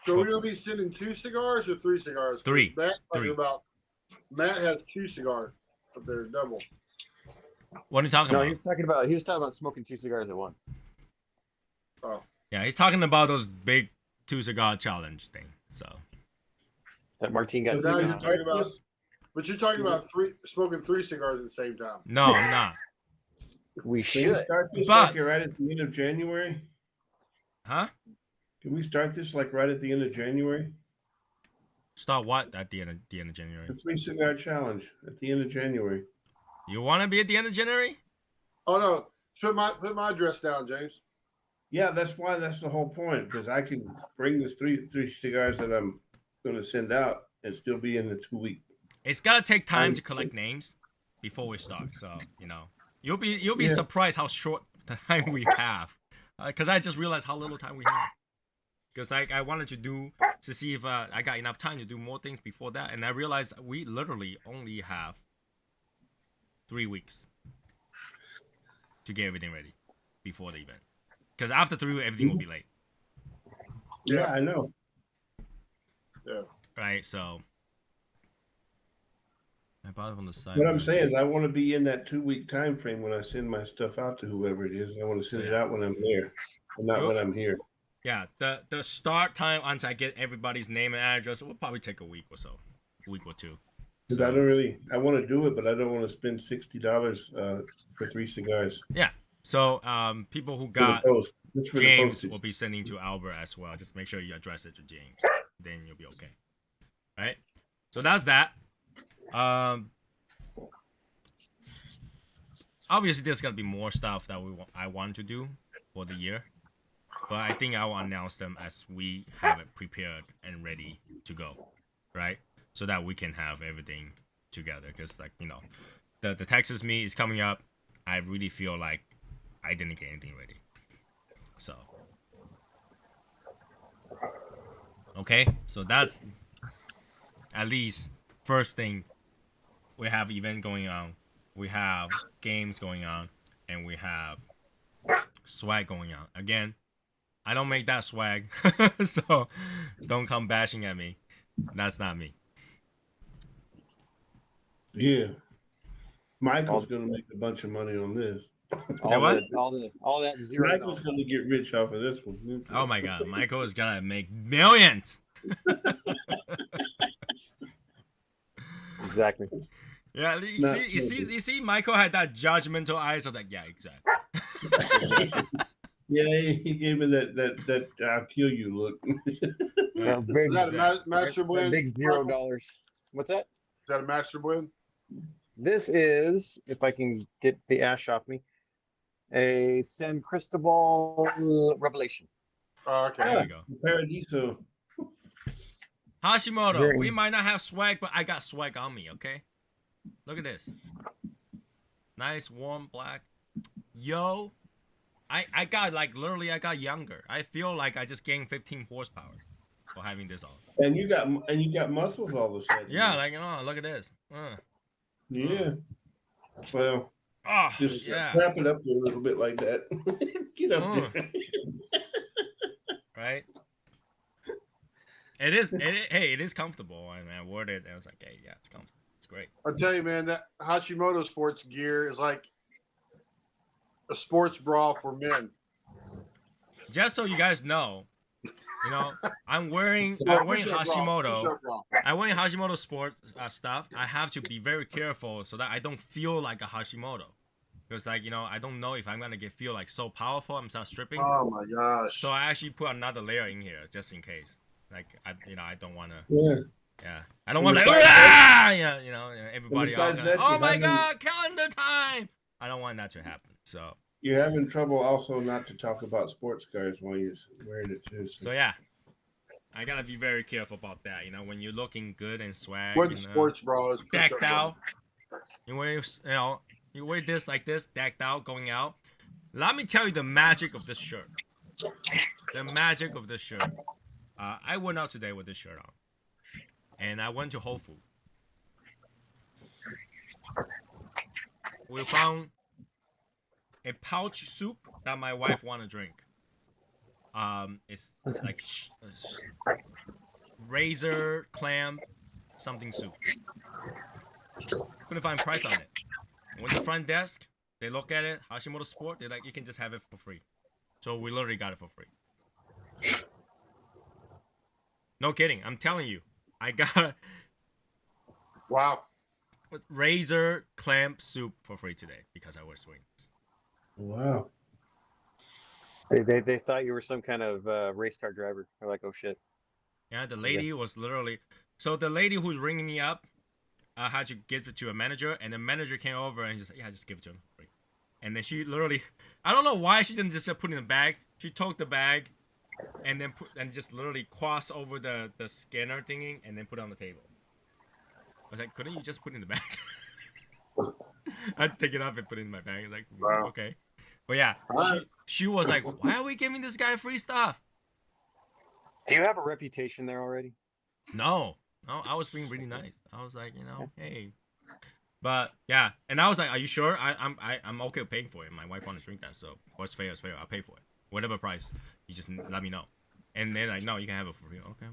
So we're gonna be sending 2 cigars or 3 cigars? 3. Matt has 2 cigars up there, double. What are you talking No, about? he was talking about smoking 2 cigars at once. Oh, Yeah, he's talking about those big 2 cigar challenge thing. So That Martin got. So now two he's now. talking about, but you're talking about smoking 3 cigars at the same time. no, I'm not. We Can we should. start this But- like right at the end of January? Huh? Can we start this like right at the end of January? Start what at the end of January? The 3 cigar challenge at the end of January. You want to be at the end of January? Oh no, put my address down, James. Yeah, that's the whole point, because I can bring this three cigars that I'm going to send out and still be in the 2 week. It's gotta take time I'm- to collect names before we start. So you'll be Yeah. surprised how short the time we have. Because I just realized how little time we have. because I wanted to see if I got enough time to do more things before that, and I realized we literally only have 3 weeks to get everything ready before the event. Because after 3 weeks, everything will be late. Yeah, I know. Yeah. Right, so I bought it on the side. What I'm saying is I want to be in that 2-week time frame when I send my stuff out to whoever it is. I want to send it out when I'm there and not when I'm here. Yeah, the start time once I get everybody's name and address will probably take a week or so. A week or two. Because I want to do it, but I don't want to spend $60 for 3 cigars. Yeah. So people who got James will be sending to Albert as well. Just make sure you address it to James. Then you'll be okay. Right? So that's that. Obviously there's gonna be more stuff that I want to do for the year. But I think I will announce them as we have it prepared and ready to go. Right? So that we can have everything together. Because like, you know, the Texas meet is coming up. I really feel like I didn't get anything ready. So okay, so that's at least first thing. We have event going on, we have games going on, and we have swag going on. Again, I don't make that swag, so don't come bashing at me. That's not me. Yeah, Michael's gonna make a bunch of money on this. All that $0. Michael's gonna get rich off of this one. Oh my God, Michael is gonna make millions. Exactly. Yeah, you see, Michael had that judgmental eyes of like, yeah, exactly. Yeah, he gave me that I'll kill you look. Yeah, Is that a master blend? Big $0. What's that? Is that a master blend? This is, if I can get the ash off me, a San Cristobal Revelation. Oh, okay. There you go. Paradiso. Hashimoto, we might not have swag, but I got swag on me, okay? Look at this. Nice, warm black. Yo, I got, like, literally, I got younger. I feel like I just gained 15 horsepower for having this on. And you got muscles all of a sudden. Yeah, like, oh, look at this. Yeah. Well, just yeah. wrap it up there a little bit like that. Get up there. Right? It is. It is comfortable, and I wore it. And I was like, hey, yeah, it's comfortable. It's great. I tell you, man, that Hashimoto sports gear is like a sports bra for men. Just so you guys know, you know, I'm wearing Hashimoto. I'm wearing Hashimoto sport stuff. I have to be very careful so that I don't feel like a Hashimoto. Because, like, you know, I don't know if I'm gonna feel like so powerful. I'm start stripping. Oh my gosh! So I actually put another layer in here just in case. Like, I don't want to. Yeah. I don't want to. Yeah, you know, everybody. Oh my God, calendar time! I don't want that to happen. So you're having trouble also not to talk about sports cars while you're wearing it too. So yeah, I gotta be very careful about that. You know, when you're looking good and swag. Wear the sports bras. Decked out. You wear this like this, decked out, going out. Let me tell you the magic of this shirt. The magic of this shirt. I went out today with this shirt on. And I went to Whole Foods. We found a pouch soup that my wife want to drink. It's like razor, clam, something soup. Couldn't find price on it. Went to the front desk, they look at it, Hashimoto Sport, they're like, you can just have it for free. So we literally got it for free. No kidding, I'm telling you. I got razor clam soup for free today because I was swings. Wow. They thought you were some kind of race car driver. They're like, oh shit. Yeah, the lady was literally. So the lady who's ringing me up had to give it to a manager, and the manager came over and just just give it to him. And then she literally, I don't know why she didn't just put it in the bag. She took the bag, and then just literally crossed over the scanner thingy, and then put it on the table. I was like, couldn't you just put it in the bag? I had to take it off and put it in my bag. I was like, okay. But yeah, she was like, why are we giving this guy free stuff? Do you have a reputation there already? No, I was being really nice. I was like, hey. But yeah, and I was like, "Are you sure? I'm okay with paying for it. My wife want to drink that, so what's fair is fair. I'll pay for it, whatever price. You just let me know." And then like, no, you can have it for free. Okay.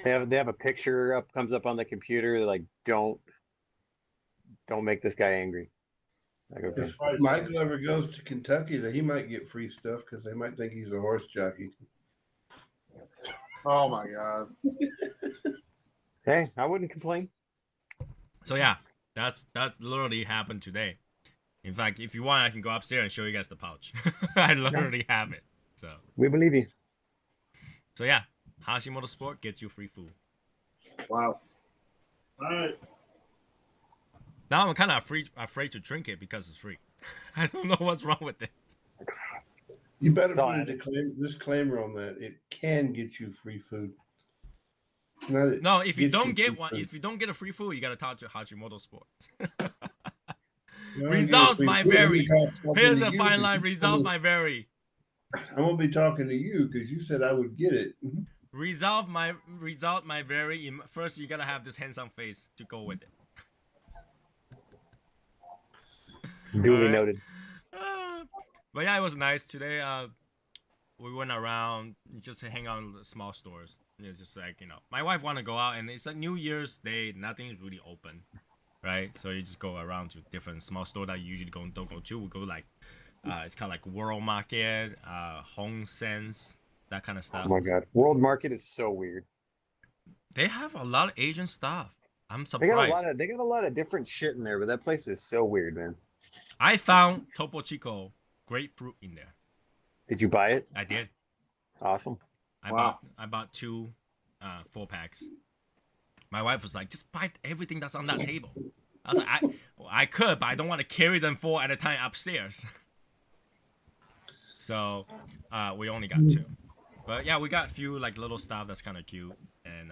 They have a picture up comes up on the computer like don't make this guy angry. Like, okay. If Michael ever goes to Kentucky, that he might get free stuff because they might think he's a horse jockey. Oh my god. Hey, I wouldn't complain. So yeah, that's literally happened today. In fact, if you want, I can go upstairs and show you guys the pouch. I literally have it. So we believe you. So yeah, Hashimoto Sport gets you free food. Wow. All right. Now I'm kind of afraid to drink it because it's free. I don't know what's wrong with it. You better put a disclaimer on that. It can get you free food. No, if you don't get one, if you don't get a free food, you gotta talk to Hashimoto Sport. Results my very. Here's a fine line. Resolve my very. I'm gonna be talking to you because you said I would get it. Result my very. First, you gotta have this handsome face to go with it. Duly noted. But yeah, it was nice today. We went around, just hang out in the small stores. It's just like, my wife want to go out, and it's like New Year's Day, nothing is really open, right? So you just go around to different small stores that you usually don't go to. We go like, it's kind of like World Market, Home Sense, that kind of stuff. Oh my god, World Market is so weird. They have a lot of Asian stuff. I'm surprised. They got a lot of different shit in there, but that place is so weird, man. I found Topo Chico grapefruit in there. Did you buy it? I did. Awesome. I bought 2 4-packs. My wife was like, just buy everything that's on that table. I was like, I could, but I don't want to carry them 4 at a time upstairs. So we only got 2. But yeah, we got a few like little stuff that's kind of cute. And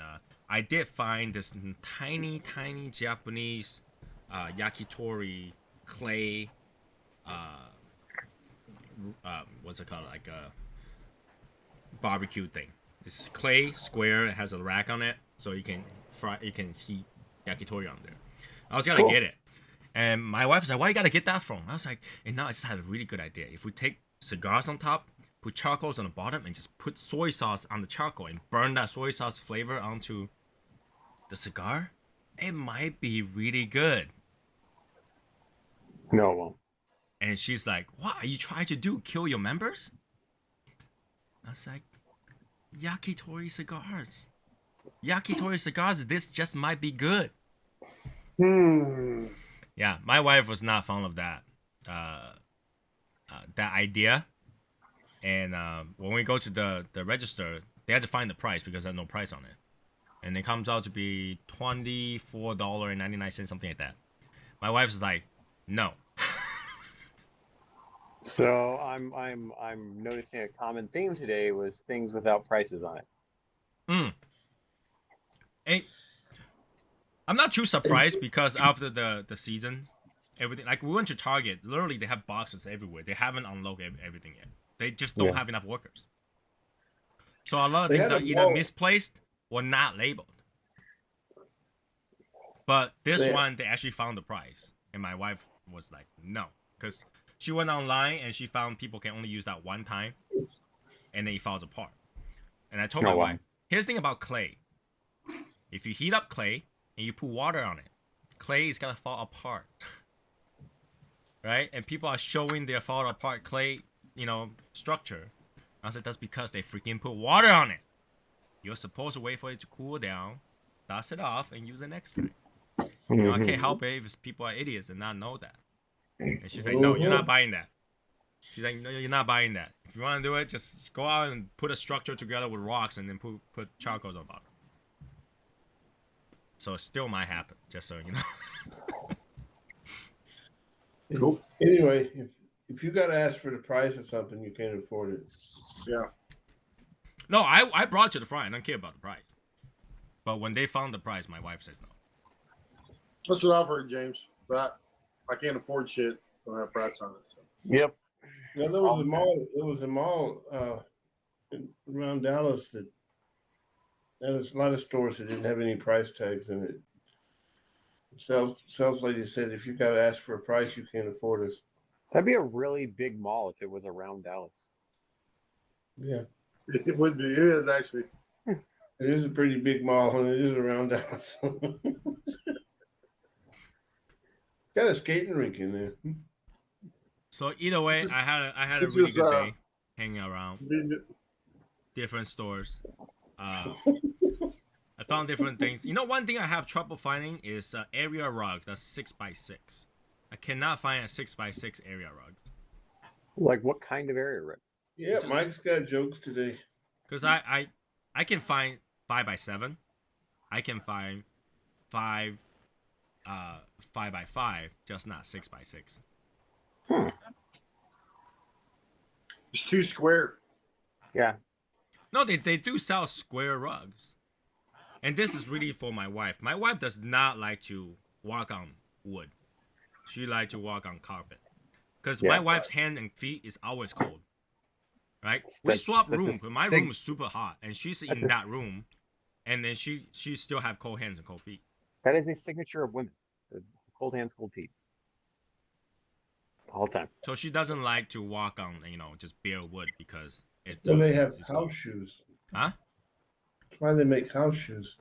I did find this tiny Japanese yakitori clay what's it called, like a barbecue thing. It's clay square. It has a rack on it, so you can heat yakitori on there. I was gonna get it, and my wife was like, "Why you gotta get that from?" I was like, and now I just had a really good idea. If we take cigars on top, put charcoals on the bottom, and just put soy sauce on the charcoal and burn that soy sauce flavor onto the cigar, it might be really good. No, it won't. And she's like, "What are you trying to do? Kill your members?" I was like, "Yakitori cigars. Yakitori cigars. This just might be good." Yeah, my wife was not fond of that that idea. And when we go to the register, they had to find the price because there's no price on it, and it comes out to be $24.99, something like that. My wife's like, "No." So I'm noticing a common theme today was things without prices on it. Hey, I'm not too surprised because after the season, everything, like we went to Target, literally they have boxes everywhere. They haven't unloaded everything yet. They just don't have enough workers. So a lot of things are either misplaced or not labeled. But this one, they actually found the price, and my wife was like, "No," because she went online and she found people can only use that one time, and then it falls apart. And I told my wife, here's the thing about clay. If you heat up clay and you put water on it, clay is gonna fall apart. Right? And people are showing their fall apart clay, structure. I said, that's because they freaking put water on it. You're supposed to wait for it to cool down, dust it off, and use it next time. I can't help it if people are idiots and not know that. And she's like, "No, you're not buying that." She's like, "No, you're not buying that. If you want to do it, just go out and put a structure together with rocks and then put charcoals on bottom." So it still might happen, just so you know. Cool. Anyway, if you got to ask for the price of something, you can't afford it. Yeah. No, I brought it to the front. I don't care about the price. But when they found the price, my wife says no. That's what I've heard, James. But I can't afford shit. Don't have price on it. So. Yep. Yeah, there was a mall. There was a mall around Dallas that There's a lot of stores that didn't have any price tags in it. Sales lady said, if you got to ask for a price, you can't afford us. That'd be a really big mall if it was around Dallas. Yeah. It would be. It is actually. It is a pretty big mall, and it is around Dallas. Got a skating rink in there. So either way, Just- I had a it's really just, good day hanging around Convenient. different stores. I found different things. You know, one thing I have trouble finding is area rug that's 6x6. I cannot find a 6x6 area rugs. Like what kind of area, Rick? Yeah, Mike's got jokes today. Because I can find 5x7. I can find 5x5, just not 6x6. It's too square. Yeah. No, they do sell square rugs. And this is really for my wife. My wife does not like to walk on wood. She likes to walk on carpet. Because my wife's hand and feet is always cold. Right? We swap rooms, but my room is super hot. And she's in that room. And then she still have cold hands and cold feet. That is a signature of women. Cold hands, cold feet. All the time. So she doesn't like to walk on, just bare wood because it's. Well, they have it's house cold. shoes. Huh? That's why they make house shoes.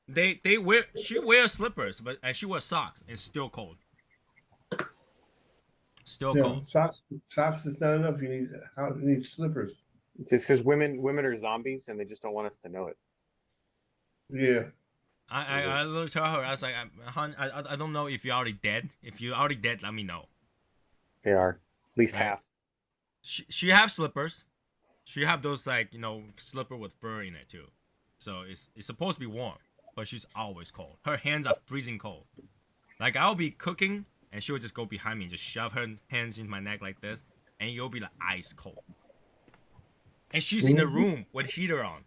They wear. She wears slippers, and she wears socks. It's still cold. Still cold. Socks is not enough. You need slippers. It's because women are zombies and they just don't want us to know it. Yeah. I literally tell her, I was like, hon, I don't know if you're already dead. If you're already dead, let me know. They are. At least Right. half. She have slippers. She have those slipper with fur in it too. So it's supposed to be warm, but she's always cold. Her hands are freezing cold. Like I'll be cooking and she'll just go behind me and just shove her hands in my neck like this, and you'll be like ice cold. And she's in a room with heater on.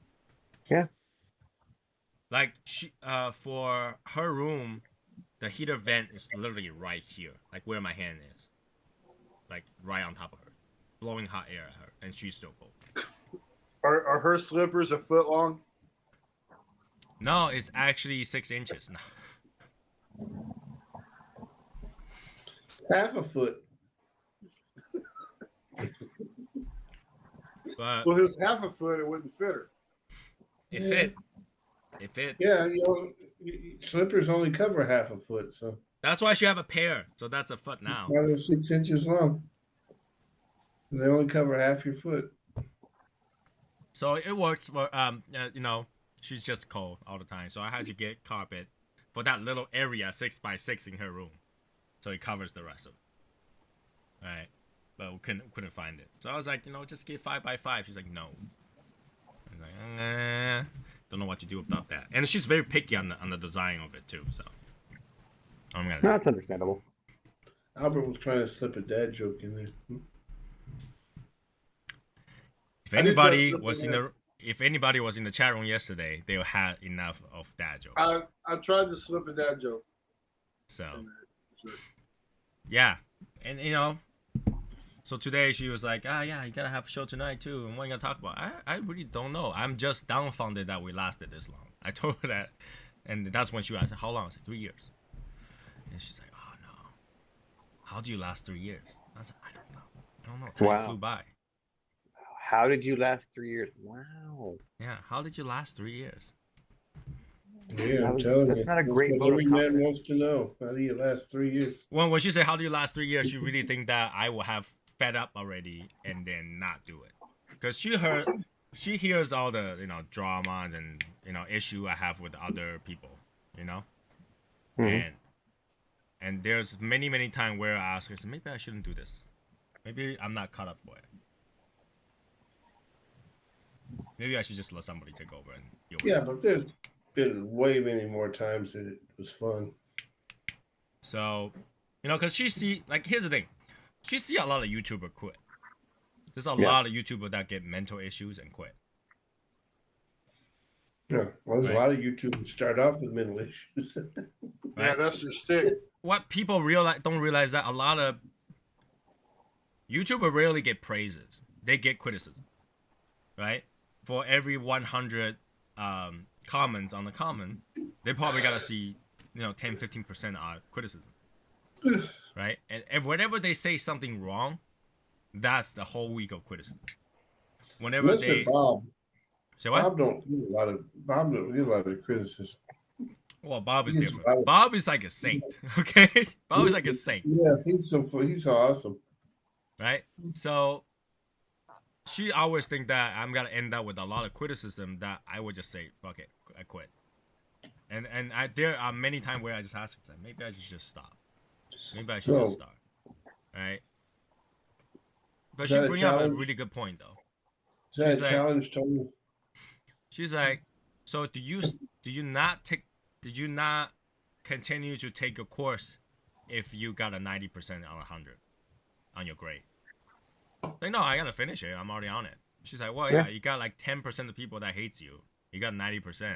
Yeah. Like for her room, the heater vent is literally right here, like where my hand is, like right on top of her, blowing hot air at her, and she's still cold. Are her slippers a foot long? No, it's actually 6 inches now. Half a foot. But Well, if it was half a foot, it wouldn't fit her. it fit. It fit. Yeah, slippers only cover half a foot, so That's why she have a pair. So that's a foot now. now they're 6 inches long. They only cover half your foot. So it works for she's just cold all the time. So I had to get carpet for that little area 6x6 in her room, so it covers the rest of it. All right, but we couldn't find it. So I was like, just get 5x5. She's like, no. I was like, don't know what to do about that. And she's very picky on the design of it too. So I'm gonna. No, that's understandable. Albert was trying to slip a dad joke in there. If anybody was in the chat room yesterday, they had enough of that joke. I tried to slip a dad joke. So Sure. yeah, and so today she was like, yeah, you gotta have a show tonight too, and what are you gonna talk about? I really don't know. I'm just dumbfounded that we lasted this long. I told her that, and that's when she asked, how long? I said 3 years, and she's like, oh no, how do you last 3 years? I was like, I don't know. Time flew by. How did you last 3 years? Wow. Yeah, how did you last 3 years? Yeah, I'm telling you. That's not a great what vote of every man confidence. wants to know. How do you last 3 years? When she said, how do you last 3 years, she really think that I will have fed up already and then not do it. Because she hears all the, drama and, issue I have with other people, Mhm. And there's many, many times where I ask her, maybe I shouldn't do this. Maybe I'm not cut up for it. Maybe I should just let somebody take over and deal with it. But there's been way many more times that it was fun. So, because she see, here's the thing. She see a lot of YouTubers quit. There's a lot of YouTubers that get mental issues and quit. Yeah, well, there's a lot of YouTubers start off with mental issues. Right? Yeah, that's their stick. What people don't realize that a lot of YouTubers rarely get praises. They get criticism, right? For every 100 comments on the comment, they probably gotta see 10-15% criticism, right? And whenever they say something wrong, that's the whole week of criticism. Whenever Listen, Bob. Say what? Bob don't get a lot of criticism. Well, Bob is different. Bob is like a saint. Okay, Bob is like a saint. Yeah, he's so awesome. Right. So she always think that I'm gonna end up with a lot of criticism that I would just say, fuck it, I quit. And there are many times where I just ask myself, maybe I should just stop. Maybe I should just start. Right. But she bring up a really good point though. Is that a challenge, Tony? She's like, so do you not continue to take a course if you got a 90% on 100 on your grade? Like, no, I gotta finish it. I'm already on it. She's like, well, yeah, you got like 10% of people that hates you. You got 90%.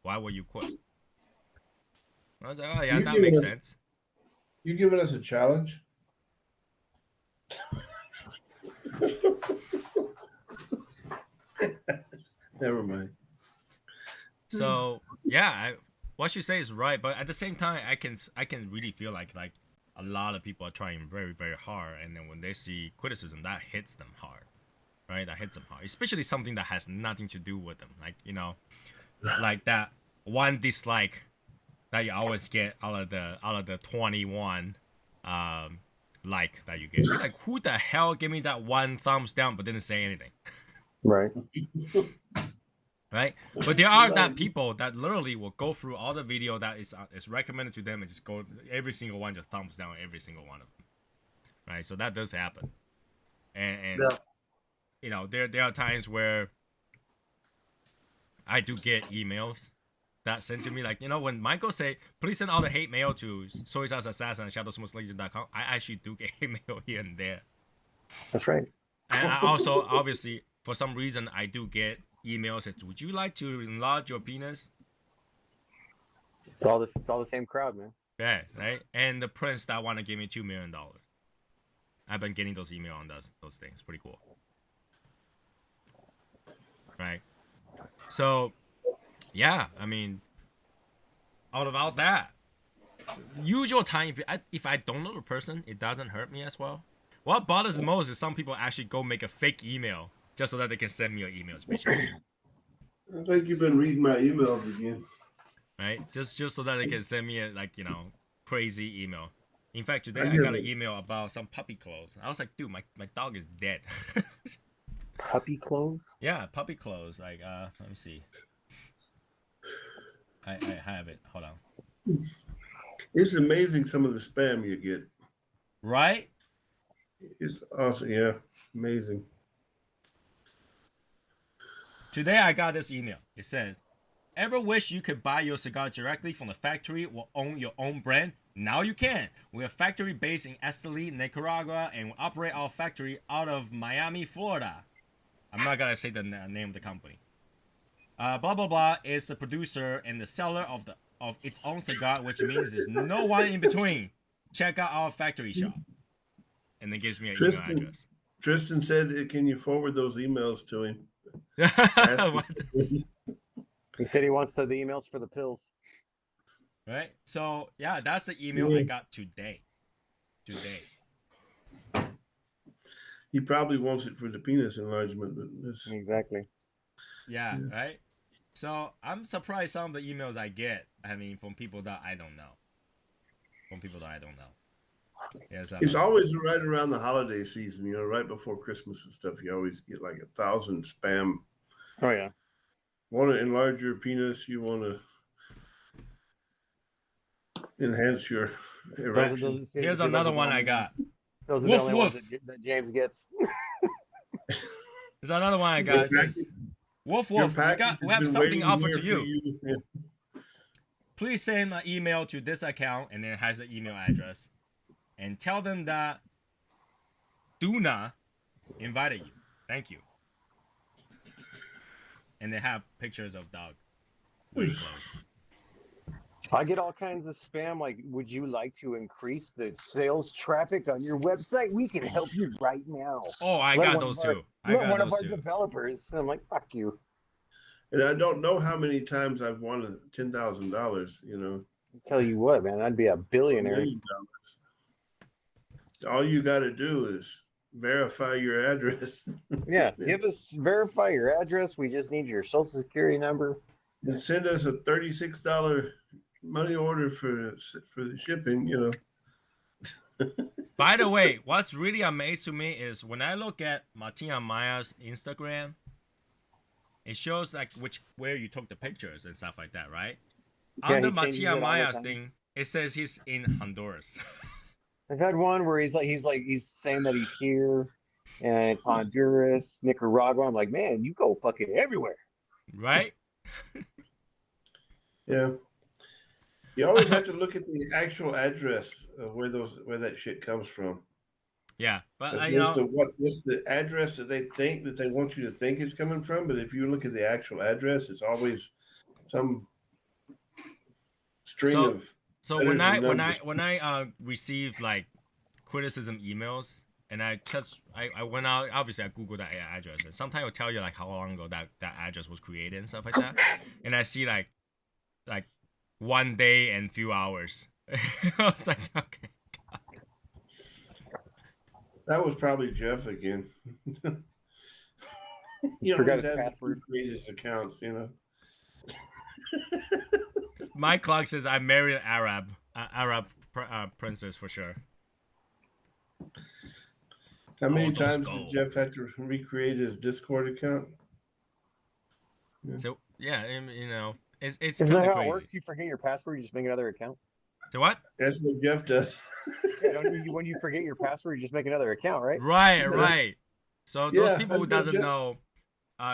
Why would you quit? I was like, oh yeah, that makes sense. You giving us a challenge? Never mind. So yeah, what she says is right, but at the same time, I can really feel like a lot of people are trying very, very hard, and then when they see criticism, that hits them hard, right? That hits them hard, especially something that has nothing to do with them, like like that one dislike that you always get out of the 21 like that you get. You're like, who the hell gave me that one thumbs down but didn't say anything? Right. Right? But there are that people that literally will go through all the video that is recommended to them and just go every single one, just thumbs down every single one of them. Right? So that does happen. And there are times where I do get emails that sent to me, like, when Michael say, please send all the hate mail to Soy Sauce Assassin at shadowsmokelegion.com, I actually do get hate mail here and there. That's right. And I also, obviously, for some reason, I do get emails that, would you like to enlarge your penis? It's all the same crowd, man. Yeah, right? And the prince that want to give me $2 million. I've been getting those emails on those things. Pretty cool. Right? So, yeah, I mean, out of all that, usual time, if I don't know the person, it doesn't hurt me as well. What bothers most is some people actually go make a fake email just so that they can send me an email. I think you've been reading my emails again. Right? Just so that they can send me a, crazy email. In fact, today I got an email about some puppy clothes. I was like, dude, my dog is dead. Puppy clothes? Yeah, puppy clothes. Like, let me see. I have it. Hold on. It's amazing some of the spam you get. Right? It's awesome. Yeah, amazing. Today I got this email. It says, ever wish you could buy your cigar directly from the factory or own your own brand? Now you can. We're a factory based in Esteli, Nicaragua, and we operate our factory out of Miami, Florida. I'm not going to say the name of the company. Blah, blah, blah is the producer and the seller of its own cigar, which means there's no one in between. Check out our factory shop. And it gives me an email address. Tristan said, can you forward those emails to him? He said he wants the emails for the pills. Right? So, yeah, that's the email I got today. He probably wants it for the penis enlargement. But exactly. Yeah, right? So, I'm surprised some of the emails I get, from people that I don't know. Yes, it's always right around the holiday season, right before Christmas and stuff. You always get like 1,000 spam. Oh, yeah. Want to enlarge your penis? You want to enhance your erection? Here's another one I got. Those are the only ones that James gets. There's another one I got. It says, Woof, we have something offered to you. Yeah. Please send an email to this account, and then it has an email address. And tell them that Duna invited you. Thank you. And they have pictures of dog. Way close. I get all kinds of spam like, would you like to increase the sales traffic on your website? We can help you right now. Oh, I got those too. One of our developers. And I'm like, fuck you. And I don't know how many times I've won $10,000. You know, I'll tell you what, man, I'd be a billionaire. $1 million. All you got to do is verify your address. Yeah, verify your address. We just need your social security number. And send us a $36 money order for the shipping. You know. By the way, what's really amazing to me is when I look at Martina Maya's Instagram, it shows like where you took the pictures and stuff like that, right? Yeah, Under he changes Martina it all the Maya's time. thing, it says he's in Honduras. I've had one where he's saying that he's here, and it's Honduras, Nicaragua. I'm like, man, you go fucking everywhere. Right? Yeah. You always have to look at the actual address of where that shit comes from. Yeah, but what's the address that they want you to think it's coming from? But if you look at the actual address, it's always some string of. So when I receive like criticism emails, and I went out, obviously I Googled that address, and sometimes it'll tell you like how long ago that address was created and stuff like that, and I see like 1 day and few hours. I was like, okay. God. That was probably Jeff again. He Forgot always his has password. to create his accounts, you know. My clock says I married an Arab princess for sure. How many times did Jeff have to recreate his Discord account? Yeah. So yeah, you know, it's Isn't that how crazy. it works? You forget your password, you just make another account. So what? That's what Jeff does. Yeah, when you forget your password, you just make another account, right? Right. So those people who doesn't Jeff. know,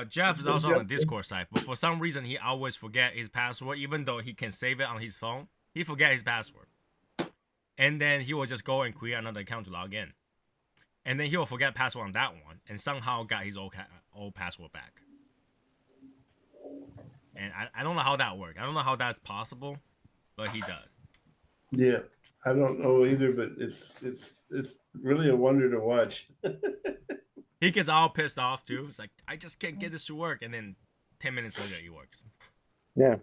Jeff is also on the Discord site, but for some reason he always forget his password, even though he can save it on his phone. He forget his password, and then he will just go and create another account to log in, and then he will forget password on that one, and somehow got his old password back. And I don't know how that works. I don't know how that's possible, but he does. Yeah, I don't know either, but it's really a wonder to watch. He gets all pissed off too. It's like, I just can't get this to work, and then 10 minutes later it works. Yeah.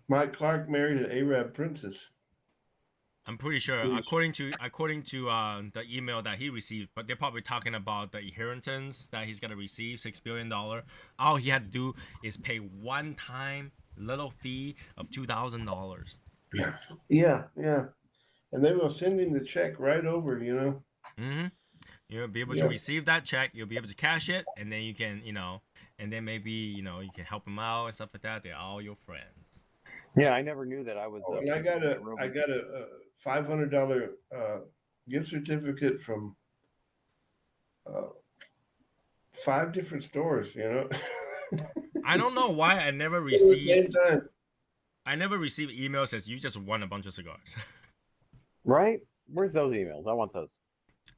Mike Clark married an Arab princess. I'm pretty sure, according to the email that he received, but they're probably talking about the inheritance that he's gonna receive, $6 billion. All he had to do is pay one time little fee of $2,000. Yeah. And they will send him the check right over, you know. Mm-hmm. You'll be able to receive that check. You'll be able to cash it, and then you can, and then maybe, you can help him out and stuff like that. They're all your friends. Yeah, I never knew that I was. And I got a $500 gift certificate from 5 different stores, you know. I don't know why I never At the same received. time. I never received emails that you just won a bunch of cigars. Right? Where's those emails? I want those.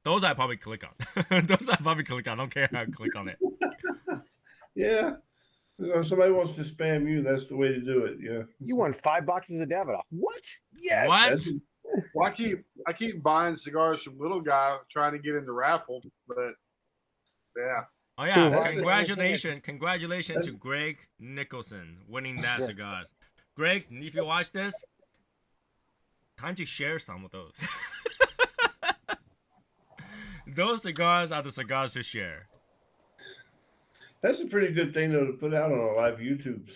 Those I probably click on. Those I probably click on. I don't care how I click on it. Yeah. If somebody wants to spam you, that's the way to do it. Yeah. You won 5 boxes of Davidoff. What? Yes. What? Well, I keep buying cigars from little guy trying to get in the raffle, but yeah. Oh yeah! That's Congratulations to Greg Nicholson winning that cigars. Greg, if you watch this, time to share some of those. Those cigars are the cigars to share. That's a pretty good thing though to put out on a live YouTube,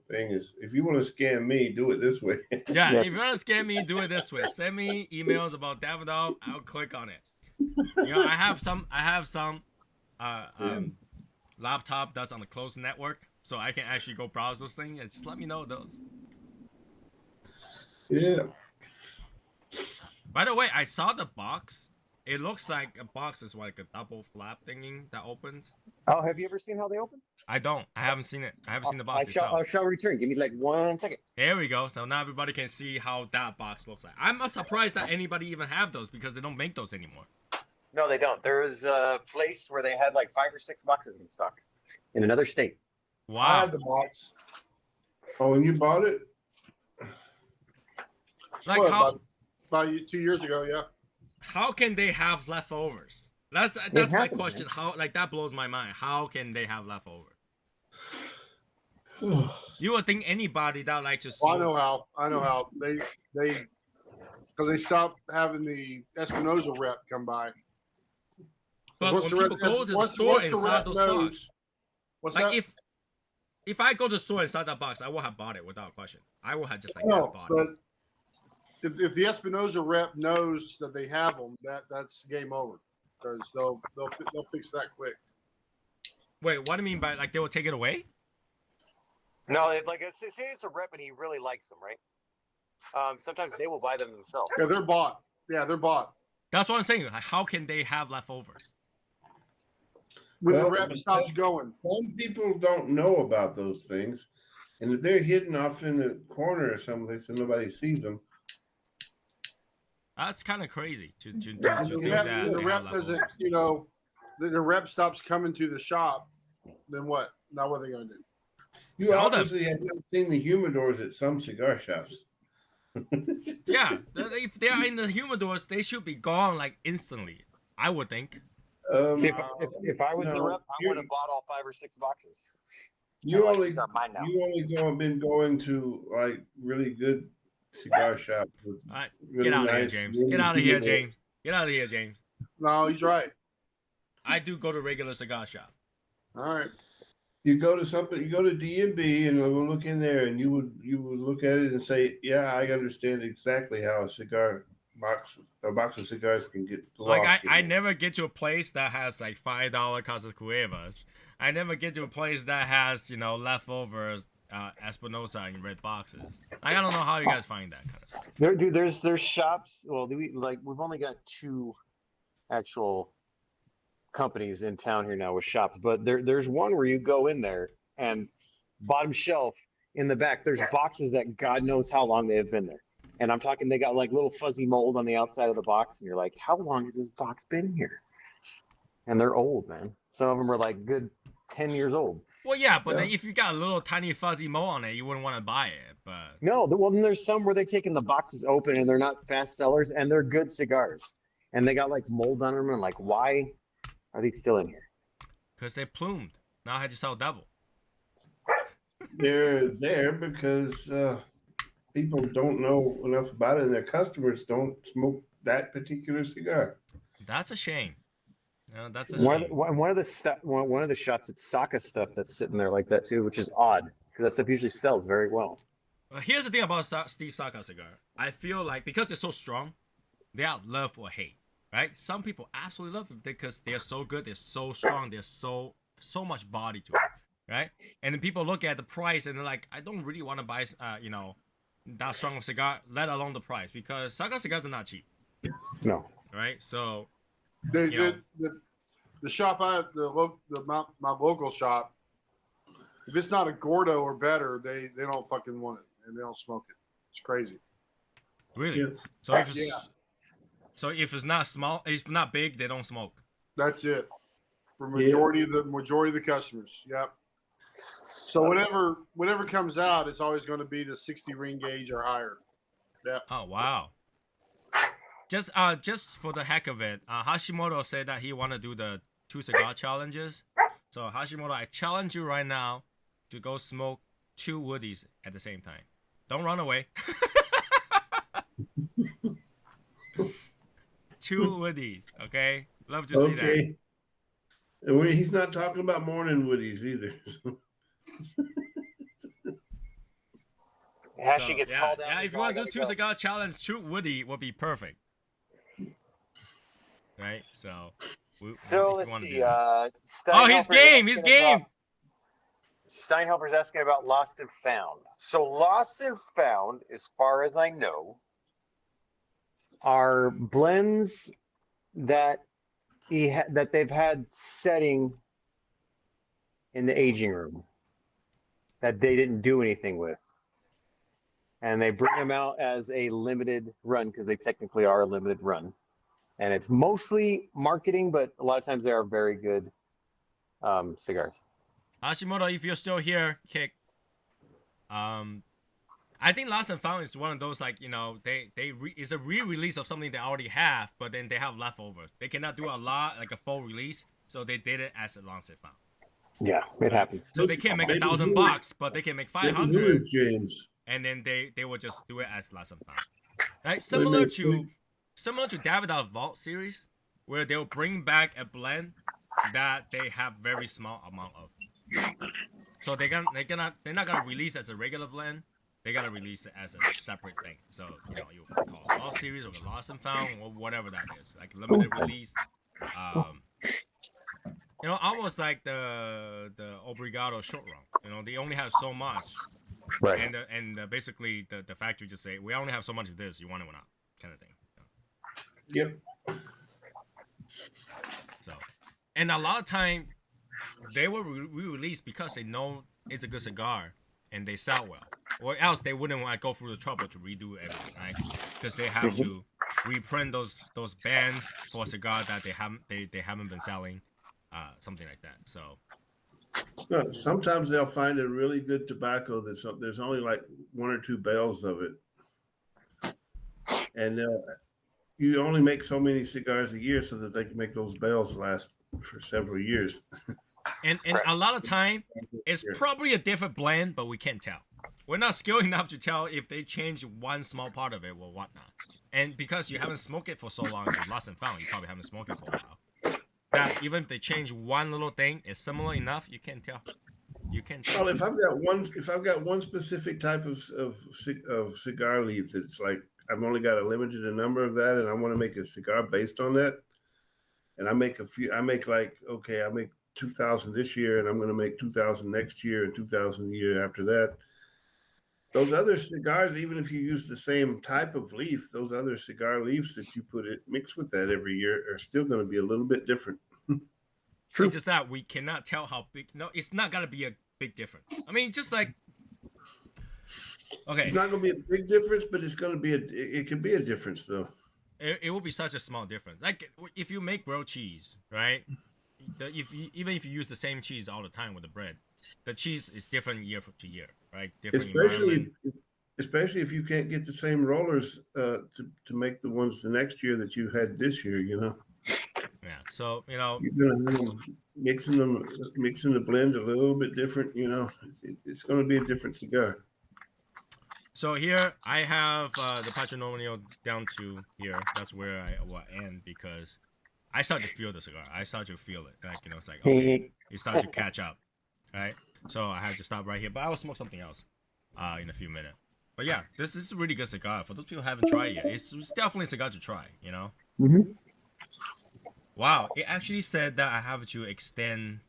thing. Is if you want to scam me, do it this way. Yeah, if you want to scam me, do it this way. Send me emails about Davidoff. I'll click on it. I have some laptop that's on the closed network, so I can actually go browse those things and just let me know those. Yeah. By the way, I saw the box. It looks like a box is like a double flap thingy that opens. Oh, have you ever seen how they open? I don't. I haven't seen it. I haven't seen the box itself. I shall return. Give me like 1 second. There we go. So now everybody can see how that box looks like. I'm surprised that anybody even have those because they don't make those anymore. No, they don't. There was a place where they had like 5 or 6 boxes in stock in another state. I Wow. had the box. Oh, and you bought it? Like how About 2 years ago, yeah. can they have leftovers? That's It my happens, question. man. How like that blows my mind. How can they have leftover? You would think anybody that likes to Well, smoke. I know how they because they stopped having the Espinosa rep come by. But when people go to the store Once the inside rep those knows, box, what's like that? if I go to the store inside that box, I will have bought it without question. I will have just like No, bought but it. if the Espinosa rep knows that they have them, that's game over because they'll fix that quick. Wait, what do you mean by like they will take it away? No, like say it's a rep and he really likes them, right? Sometimes they will buy them themselves. Yeah, they're bought. Yeah, they're bought. That's what I'm saying. Like, how can they have leftovers? When the rep stops going. Some people don't know about those things, and if they're hidden off in the corner or something so nobody sees them. That's kind of crazy to think The that they rep have doesn't, leftovers. the rep stops coming to the shop. Then what? Now what are they going to do? You Sell them. obviously have not seen the humidors at some cigar shops. Yeah, if they are in the humidors, they should be gone like instantly. I would think. See, if I was the no, rep, I would have bought all 5 or 6 boxes. You Like, only these are mine now. been going to like really good cigar shops with All right, really get out of nice, here, James. really Get out of here, humidors. James. Get out of here, James. No, he's right. I do go to regular cigar shop. All right. You go to D&B and we'll look in there and you would look at it and say, yeah, I understand exactly how a box of cigars can get lost. Like I never get to a place that has like $5 Casas Cuevas. I never get to a place that has leftovers Espinosa in red boxes. I don't know how you guys find that kind of stuff. There's shops. Well, we've only got 2 actual companies in town here now with shops, but there's one where you go in there and bottom shelf in the back, there's boxes that God knows how long they have been there. And I'm talking, they got like little fuzzy mold on the outside of the box, and you're like, how long has this box been here? And they're old, man. Some of them are like good 10 years old. Well, yeah, but then if you got a little tiny fuzzy mold on it, you wouldn't want to buy it. But No, well, then there's some where they're taking the boxes open and they're not fast sellers and they're good cigars. And they got like mold on them, and like, why are they still in here? because they plumed. Now I had to sell double. They're there because people don't know enough about it, and their customers don't smoke that particular cigar. That's a shame. That's a One shame. of the shops, it's Saka stuff that's sitting there like that too, which is odd because that stuff usually sells very well. Here's the thing about Steve Saka cigar. I feel like because they're so strong, they are love or hate, right? Some people absolutely love them because they're so good, they're so strong, there's so much body to it, right? And then people look at the price and they're like, I don't really want to buy, that strong of cigar, let alone the price, because Saka cigars are not cheap, No. right? So The shop my local shop, if it's not a Gordo or better, they don't fucking want it and they don't smoke it. It's crazy. really, Yeah. so if it's not small, it's not big, they don't smoke. That's it. For majority of the customers. Yep. So whatever comes out, it's always going to be the 60 ring gauge or higher. Yeah. Oh wow. Just for the heck of it, Hashimoto said that he want to do the 2 cigar challenges. So Hashimoto, I challenge you right now to go smoke 2 woodies at the same time. Don't run away. 2 woodies, okay? Love to see that. Okay. And he's not talking about morning woodies either. Hashi gets called out. Yeah, if you want to do 2 cigar challenge, 2 woody would be perfect. Right? So Let's see. Oh, he's game. He's game. Steinhelper's asking about Lost and Found. So Lost and Found, as far as I know, are blends that that they've had setting in the aging room that they didn't do anything with, and they bring them out as a limited run because they technically are a limited run, and it's mostly marketing, but a lot of times they are very good cigars. Hashimoto, if you're still here, kick. I think Lost and Found is one of those like it's a re-release of something they already have, but then they have leftovers. They cannot do a lot like a full release, so they did it as a Lost and Found. Yeah, it happens. So they can't make $1,000, but they can make 500. Who is James? And then they will just do it as Lost and Found. Right? Similar to Davidoff Vault series, where they'll bring back a blend that they have very small amount of. So they're not gonna release as a regular blend. They gotta release it as a separate thing. So you call it Vault series or Lost and Found or whatever that is, like limited release. Almost like the Obrigado short run. They only have so much. Right. And basically the factory just say, we only have so much of this, you want it or not, kind of thing. Yep. So, and a lot of time they will re-release because they know it's a good cigar and they sell well, or else they wouldn't want to go through the trouble to redo everything, right? Because they have to reprint those bands for a cigar that they haven't been selling, something like that. So. No, sometimes they'll find a really good tobacco there's only like 1 or 2 bales of it, and you only make so many cigars a year so that they can make those bales last for several years. And a lot of time, it's probably a different blend, but we can't tell. We're not skilled enough to tell if they change one small part of it or whatnot. And because you haven't smoked it for so long, you Lost and Found, you probably haven't smoked it for a while. That even if they change one little thing, it's similar enough, you can't tell. You can't tell. Well, if I've got one specific type of cigar leaf that's like I've only got a limited number of that, and I want to make a cigar based on that, and I make 2,000 this year, and I'm going to make 2,000 next year and 2,000 the year after that. Those other cigars, even if you use the same type of leaf, those other cigar leaves that you mix with that every year are still going to be a little bit different. True. It's just that we cannot tell how big. No, it's not going to be a big difference. I mean, just like. Okay. It's not going to be a big difference, but it's going to be it can be a difference, though. It will be such a small difference. Like if you make grilled cheese, right? Even if you use the same cheese all the time with the bread, the cheese is different year to year, right? Different especially if you can't get the same rollers to make the ones the next year that you had this year, Yeah. So you're gonna have them mixing the blend a little bit different. It's going to be a different cigar. So here I have the Patrimonio down to here. That's where I will end because I start to feel the cigar. I start to feel it. Like, it's like, okay, it starts to catch up, right? So I have to stop right here. But I will smoke something else in a few minutes. But yeah, this is a really good cigar. For those people who haven't tried it yet, it's definitely a cigar to try, Mm-hmm. Wow, it actually said that I have to extend.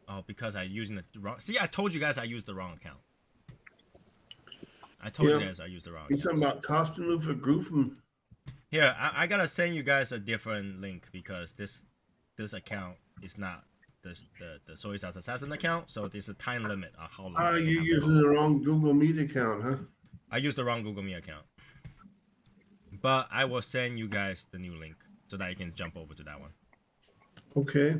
Oh, because I'm using the wrong. See, I told you guys I used the wrong account. I told you guys I used the wrong account. You're talking about Costanlu for Groofum. Here, I gotta send you guys a different link because this account is not the Soy Sauce Assassin account, so there's a time limit on how long. You're using the wrong Google Meet account, huh? I used the wrong Google Meet account. But I will send you guys the new link so that you can jump over to that one. Okay.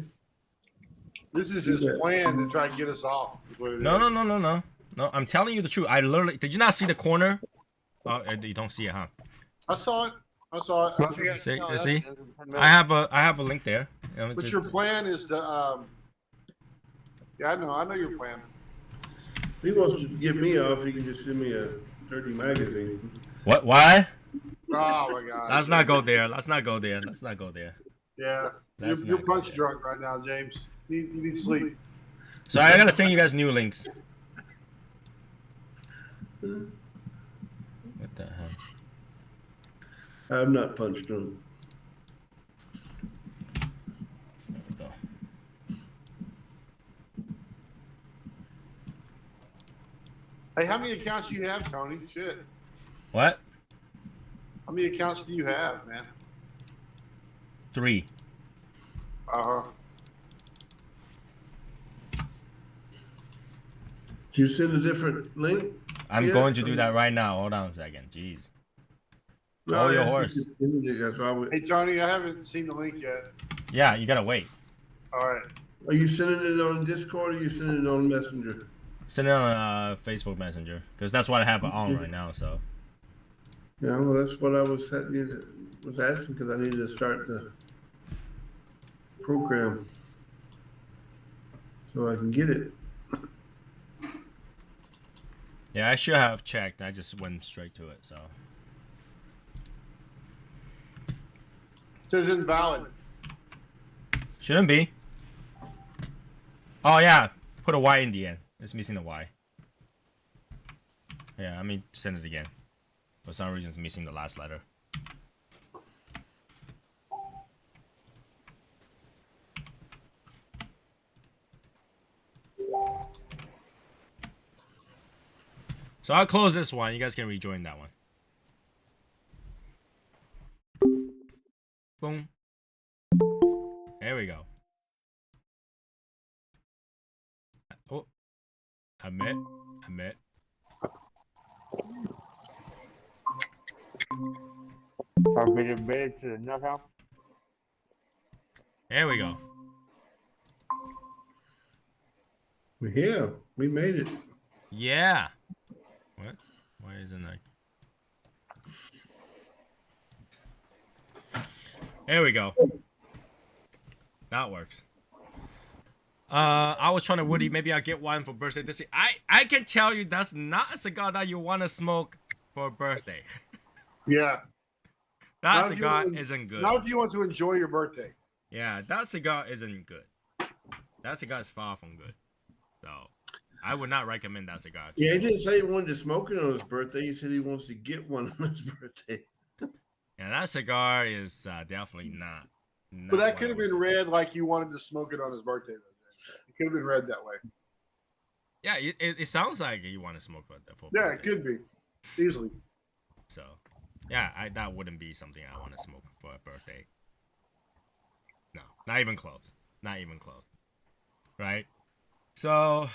This is his plan to try and get us off. No. I'm telling you the truth. I literally did you not see the corner? Oh, you don't see it, huh? I saw it. See? I have a link there. But your plan is to yeah, I know your plan. He wants to get me off. He can just send me a dirty magazine. What? Why? Oh my God! Let's not go there. Yeah, you're punch drunk right now, James. You need sleep. So I gotta send you guys new links. What the hell? I'm not punch drunk. There we go. Hey, how many accounts do you have, Tony? Shit. What? How many accounts do you have, man? 3. You send a different link? I'm going to do that right now. Hold on a second. Jeez. Call your horse. Hey, Tony, I haven't seen the link yet. Yeah, you gotta wait. All right. Are you sending it on Discord or are you sending it on Messenger? Send it on Facebook Messenger because that's what I have on right now. So. Yeah, well, that's what I was asking because I needed to start the program so I can get it. Yeah, I should have checked. I just went straight to it. So. It says invalid. Shouldn't be. Oh yeah, put a Y in the end. It's missing the Y. Yeah, let me send it again. For some reason, it's missing the last letter. So I'll close this one. You guys can rejoin that one. Boom. There we go. Oh, admit. I've been admitted to the nut house. There we go. Yeah, we made it. Yeah. What? Why isn't that? There we go. That works. I was trying to Woody. Maybe I'll get one for birthday this year. I can tell you that's not a cigar that you want to smoke for a birthday. Yeah. That cigar isn't good. Not if you want to enjoy your birthday. Yeah, that cigar isn't good. That cigar is far from good. So, I would not recommend that cigar. Yeah, he didn't say he wanted to smoke it on his birthday. He said he wants to get one on his birthday. Yeah, that cigar is definitely not. But that could have been read like you wanted to smoke it on his birthday. It could have been read that way. Yeah, it sounds like you want to smoke for Yeah, it could be. Easily. So, yeah, that wouldn't be something I want to smoke for a birthday. No, not even close. Not even close. Right? So...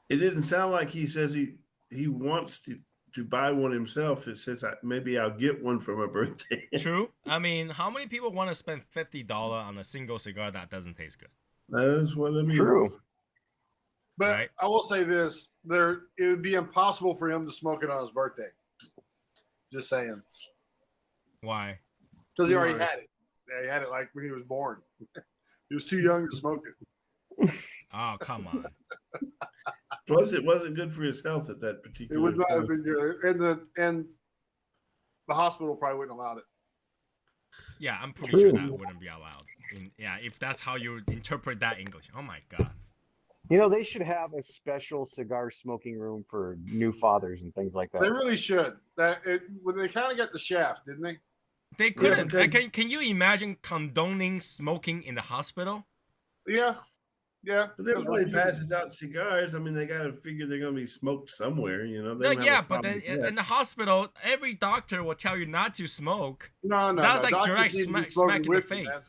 It didn't sound like he says he wants to buy one himself. It says maybe I'll get one for my birthday. True. I mean, how many people want to spend $50 on a single cigar that doesn't taste good? That's what I mean. True. But right? I will say this: it would be impossible for him to smoke it on his birthday. Just saying. Why? Because he already had it. Yeah, he had it like when he was born. He was too young to smoke it. Oh, come on. Plus, it wasn't good for his health at that particular It would not time. have been good, and the hospital probably wouldn't allow it. Yeah, I'm pretty sure that wouldn't be allowed. If that's how you interpret that English. Oh my god. You know, they should have a special cigar smoking room for new fathers and things like that. They really should. Well, they kind of got the shaft, didn't they? They couldn't. Can you imagine condoning smoking in the hospital? Yeah. Yeah. But everybody passes out cigars. I mean, they got to figure they're going to be smoked somewhere, you know. But then in the hospital, every doctor will tell you not to smoke. No. That's like direct smack in the face. Man.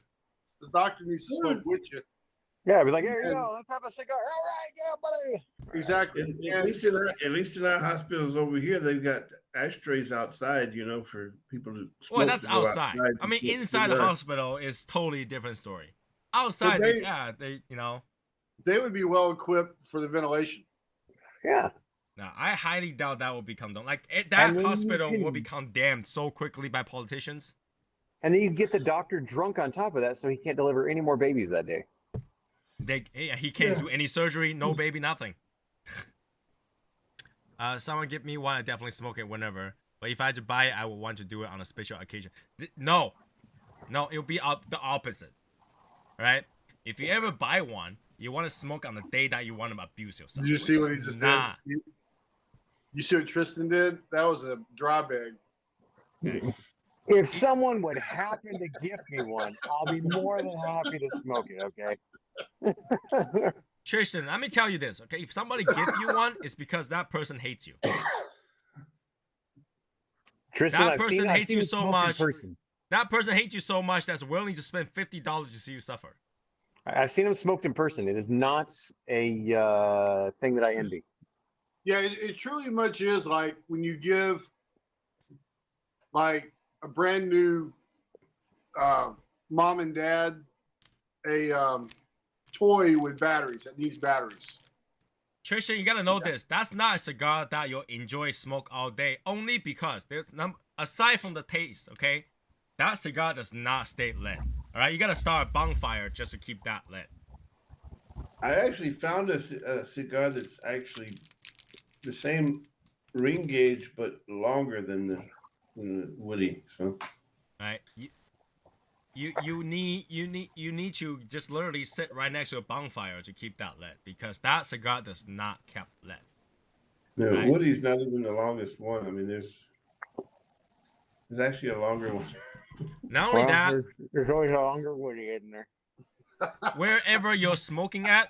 The doctor needs to smoke with you. Yeah, be like, here you go, let's have a cigar. All right, yeah, buddy. Exactly. At least in our hospitals over here, they've got ashtrays outside, you know, for people to smoke. Well, that's outside. I mean, inside the hospital is totally different story. Outside, they they would be well equipped for the ventilation. Yeah. Now, I highly doubt that will be condemned. Like that hospital will be condemned so quickly by politicians. And then you get the doctor drunk on top of that, so he can't deliver any more babies that day. He can't do any surgery, no baby, nothing. Someone give me one, I definitely smoke it whenever. But if I had to buy it, I would want to do it on a special occasion. No, it'll be the opposite, right? If you ever buy one, you want to smoke on the day that you want to abuse yourself. Did you see what he just did? You see what Tristan did? That was a dry bag. If someone would happen to gift me one, I'll be more than happy to smoke it, okay? Tristan, let me tell you this, okay? If somebody gives you one, it's because that person hates you. Tristan, that person hates you so much. Person. That person hates you so much that's willing to spend $50 to see you suffer. I've seen him smoked in person. It is not a thing that I envy. Yeah, it truly much is like when you give like a brand new mom and dad a toy with batteries that needs batteries. Tristan, you gotta know this. That's not a cigar that you'll enjoy smoke all day. Only because there's aside from the taste, okay? That cigar does not stay lit. All right, you gotta start a bonfire just to keep that lit. I actually found a cigar that's actually the same ring gauge but longer than the Woody. So, all right, you need to just literally sit right next to a bonfire to keep that lit because that cigar does not keep lit. No, right? Woody's not even the longest one. I mean, there's actually a longer one. Not only that, there's always a longer Woody in there. Wherever you're smoking at,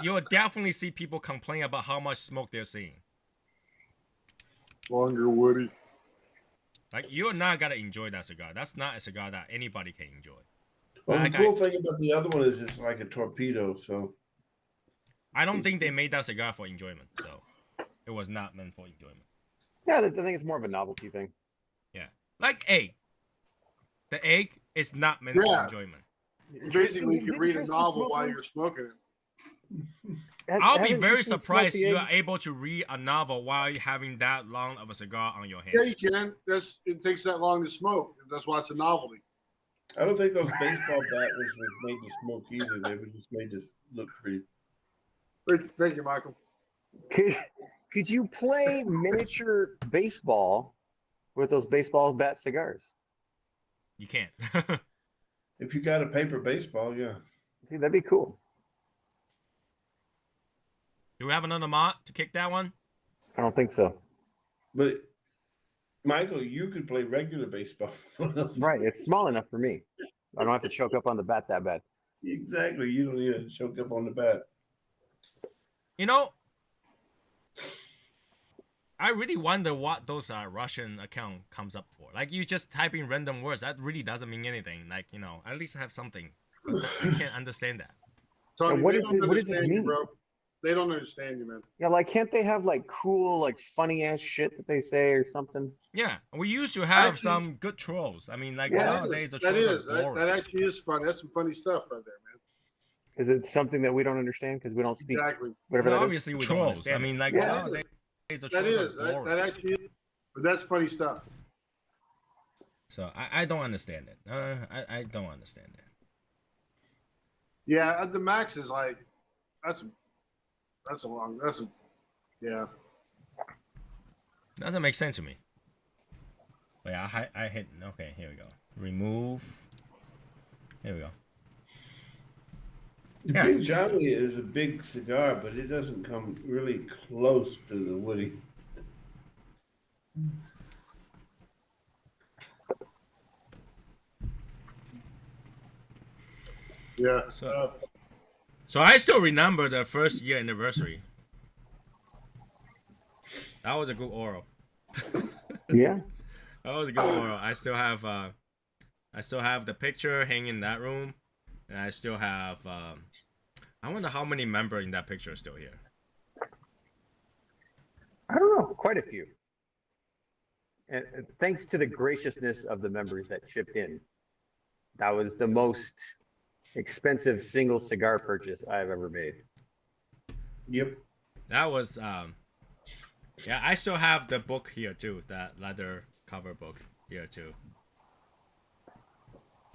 you'll definitely see people complain about how much smoke they're seeing. Longer Woody. Like, you're not gonna enjoy that cigar. That's not a cigar that anybody can enjoy. Well, like the cool thing about the other one is it's like a torpedo. So I don't think they made that cigar for enjoyment. So it was not meant for enjoyment. Yeah, I think it's more of a novelty thing. Yeah, like egg. The egg is not meant for enjoyment. Basically, you can read a novel while you're smoking it. I'll be very surprised you are able to read a novel while you're having that long of a cigar on your hand. Yeah, you can. It takes that long to smoke. That's why it's a novelty. I don't think those baseball batters were made to smoke either. They were just made to look pretty. Thank you, Michael. Could you play miniature baseball with those baseball bat cigars? You can't. If you got a paper baseball, yeah. See, that'd be cool. Do we have another mod to kick that one? I don't think so. But Michael, you could play regular baseball. Right, it's small enough for me. I don't have to choke up on the bat that bad. Exactly, you don't need to choke up on the bat. You know, I really wonder what those Russian account comes up for. Like, you just type in random words. That really doesn't mean anything. Like, you know, at least have something. But I can't understand that. Tony, what does this mean, bro? They don't understand you, man. Yeah, like, can't they have like cool, like funny ass shit that they say or something? Yeah, we used to have some good trolls. I mean, like, nowadays the trolls are boring. That actually is fun. That's some funny stuff right there, man. Is it something that we don't understand because we don't speak? Exactly. Whatever well, that obviously, we is. don't understand. I mean, like, nowadays the trolls are boring. That actually is. But that's funny stuff. So I don't understand it. I don't understand it. Yeah, the max is like yeah. Doesn't make sense to me. But yeah, I hit. Okay, here we go. Remove. Here we go. The Big Johnny is a big cigar, but it doesn't come really close to the Woody. Yeah. So I still remember the first year anniversary. That was a good oral. Yeah. That was a good oral. I still have the picture hanging in that room, and I still have. I wonder how many members in that picture are still here. I don't know. Quite a few. And thanks to the graciousness of the members that chipped in. That was the most expensive single cigar purchase I've ever made. Yep. That was yeah, I still have the book here too, that leather cover book here too.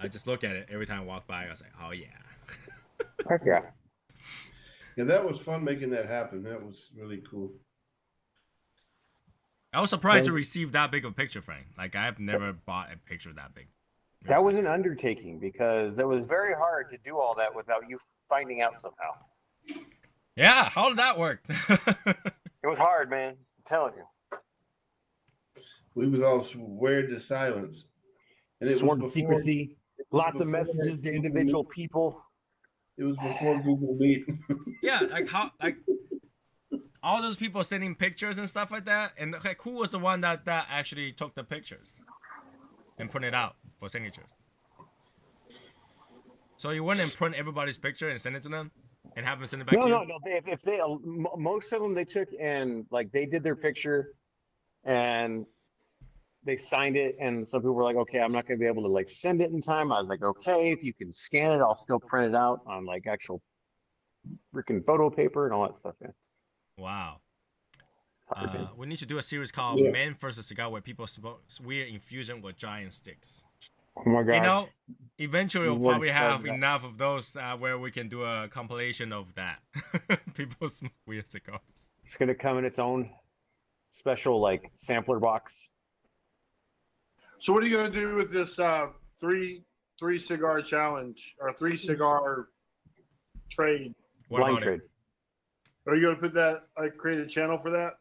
I just look at it every time I walk by. I was like, oh yeah. Heck yeah. Yeah, that was fun making that happen. That was really cool. I was surprised to receive that big of a picture, Frank. Like, I've never bought a picture that big. That was an undertaking because it was very hard to do all that without you finding out somehow. Yeah, how did that work? It was hard, man. I'm telling you. We was all swear to silence. And it Sworn was secrecy, lots of messages to individual people. It was before Google Meet. Yeah, like all those people sending pictures and stuff like that. And like, who was the one that actually took the pictures and put it out for signatures? So you went and print everybody's picture and send it to them and have them send it back to you? No. If they most of them they took and like they did their picture and they signed it, and some people were like, okay, I'm not going to be able to like send it in time. I was like, okay, if you can scan it, I'll still print it out on like actual freaking photo paper and all that stuff. Yeah. Wow. Hard, man. We need to do a series called Yeah. "Man versus Cigar," where people smoke weird infusion with giant sticks. Oh my god. You know, eventually We we'll would probably love have that. enough of those where we can do a compilation of that. People smoke weird cigars. It's going to come in its own special like sampler box. So what are you going to do with this three cigar challenge or 3 cigar trade? What Blind about trade. it? Are you going to put that create a channel for that?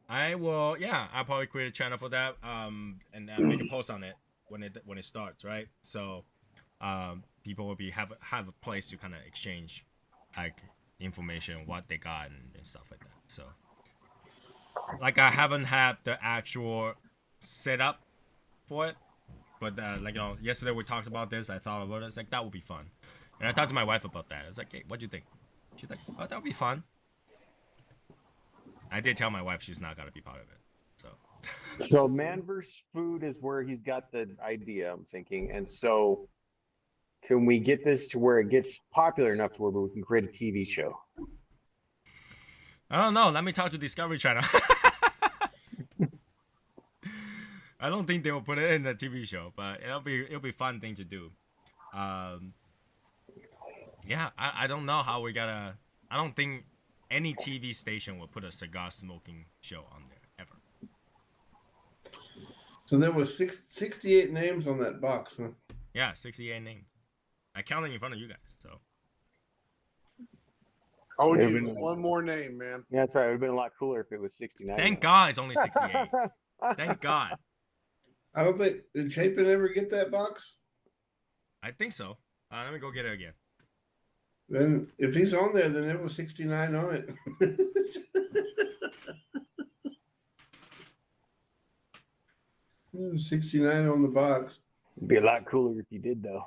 I will. Yeah, I'll probably create a channel for that. And make a post on it when it starts, right? So, people will have a place to kind of exchange, like information, what they got and stuff like that. So, like I haven't had the actual setup for it, but like yesterday we talked about this. I thought about it. It's like that would be fun, and I talked to my wife about that. It's like, hey, what do you think? She's like, oh, that would be fun. I did tell my wife she's not gonna be part of it. So Man vs. Food is where he's got the idea, I'm thinking. And so can we get this to where it gets popular enough to where we can create a TV show? I don't know. Let me talk to Discovery Channel. I don't think they will put it in the TV show, but it'll be a fun thing to do. Yeah, I don't know how we gotta. I don't think any TV station will put a cigar smoking show on there ever. So there was 68 names on that box, huh? Yeah, 68 names. I counted in front of you guys, so. I would Yeah, give but- one more name, man. Yeah, that's right. It would have been a lot cooler if it was 69. Thank God it's only 68. Thank God. I don't think did Chapin ever get that box? I think so. Let me go get it again. Then if he's on there, then there was 69 on it. 69 on the box. It'd be a lot cooler if you did, though.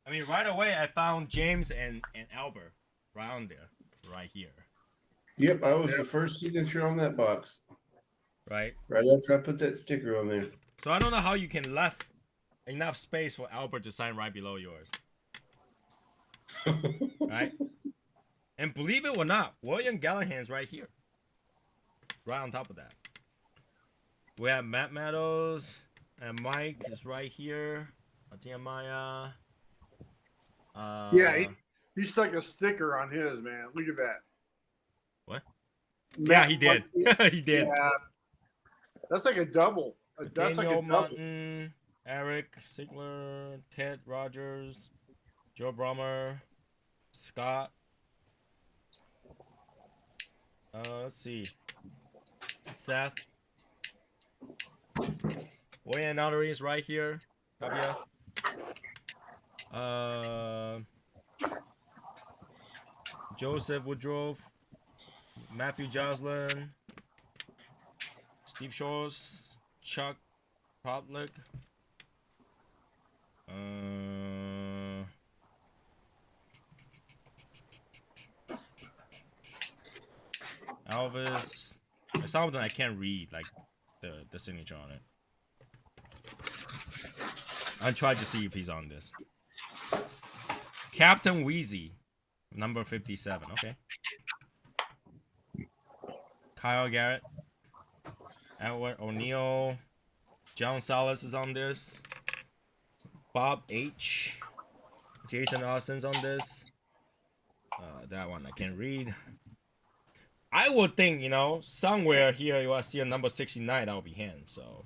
I mean, right away I found James and Albert right on there, right here, Yep, I was the first signature on that box. right? Right after I put that sticker on there. So I don't know how you can left enough space for Albert to sign right below yours, right? And believe it or not, William Gallahan's right here, right on top of that. We have Matt Meadows and Mike is right here. Maya. Yeah, he stuck a sticker on his, man. Look at that. What? Yeah, he did. Martin- He did. Yeah. That's like a double. That's like a Daniel double. Martin, Eric Sigler, Ted Rogers, Joe Brummer, Scott. Let's see. Seth. William Notary is right here. W. Joseph Woodruff, Matthew Joslin, Steve Shores, Chuck Podlick, Elvis. Some of them I can't read, like the signature on it. I tried to see if he's on this. Captain Wheezy, number 57. Okay. Kyle Garrett, Edward O'Neill, John Salas is on this. Bob H. Jason Austin's on this. That one I can't read. I would think, somewhere here you will see a number 69. That would be him. So,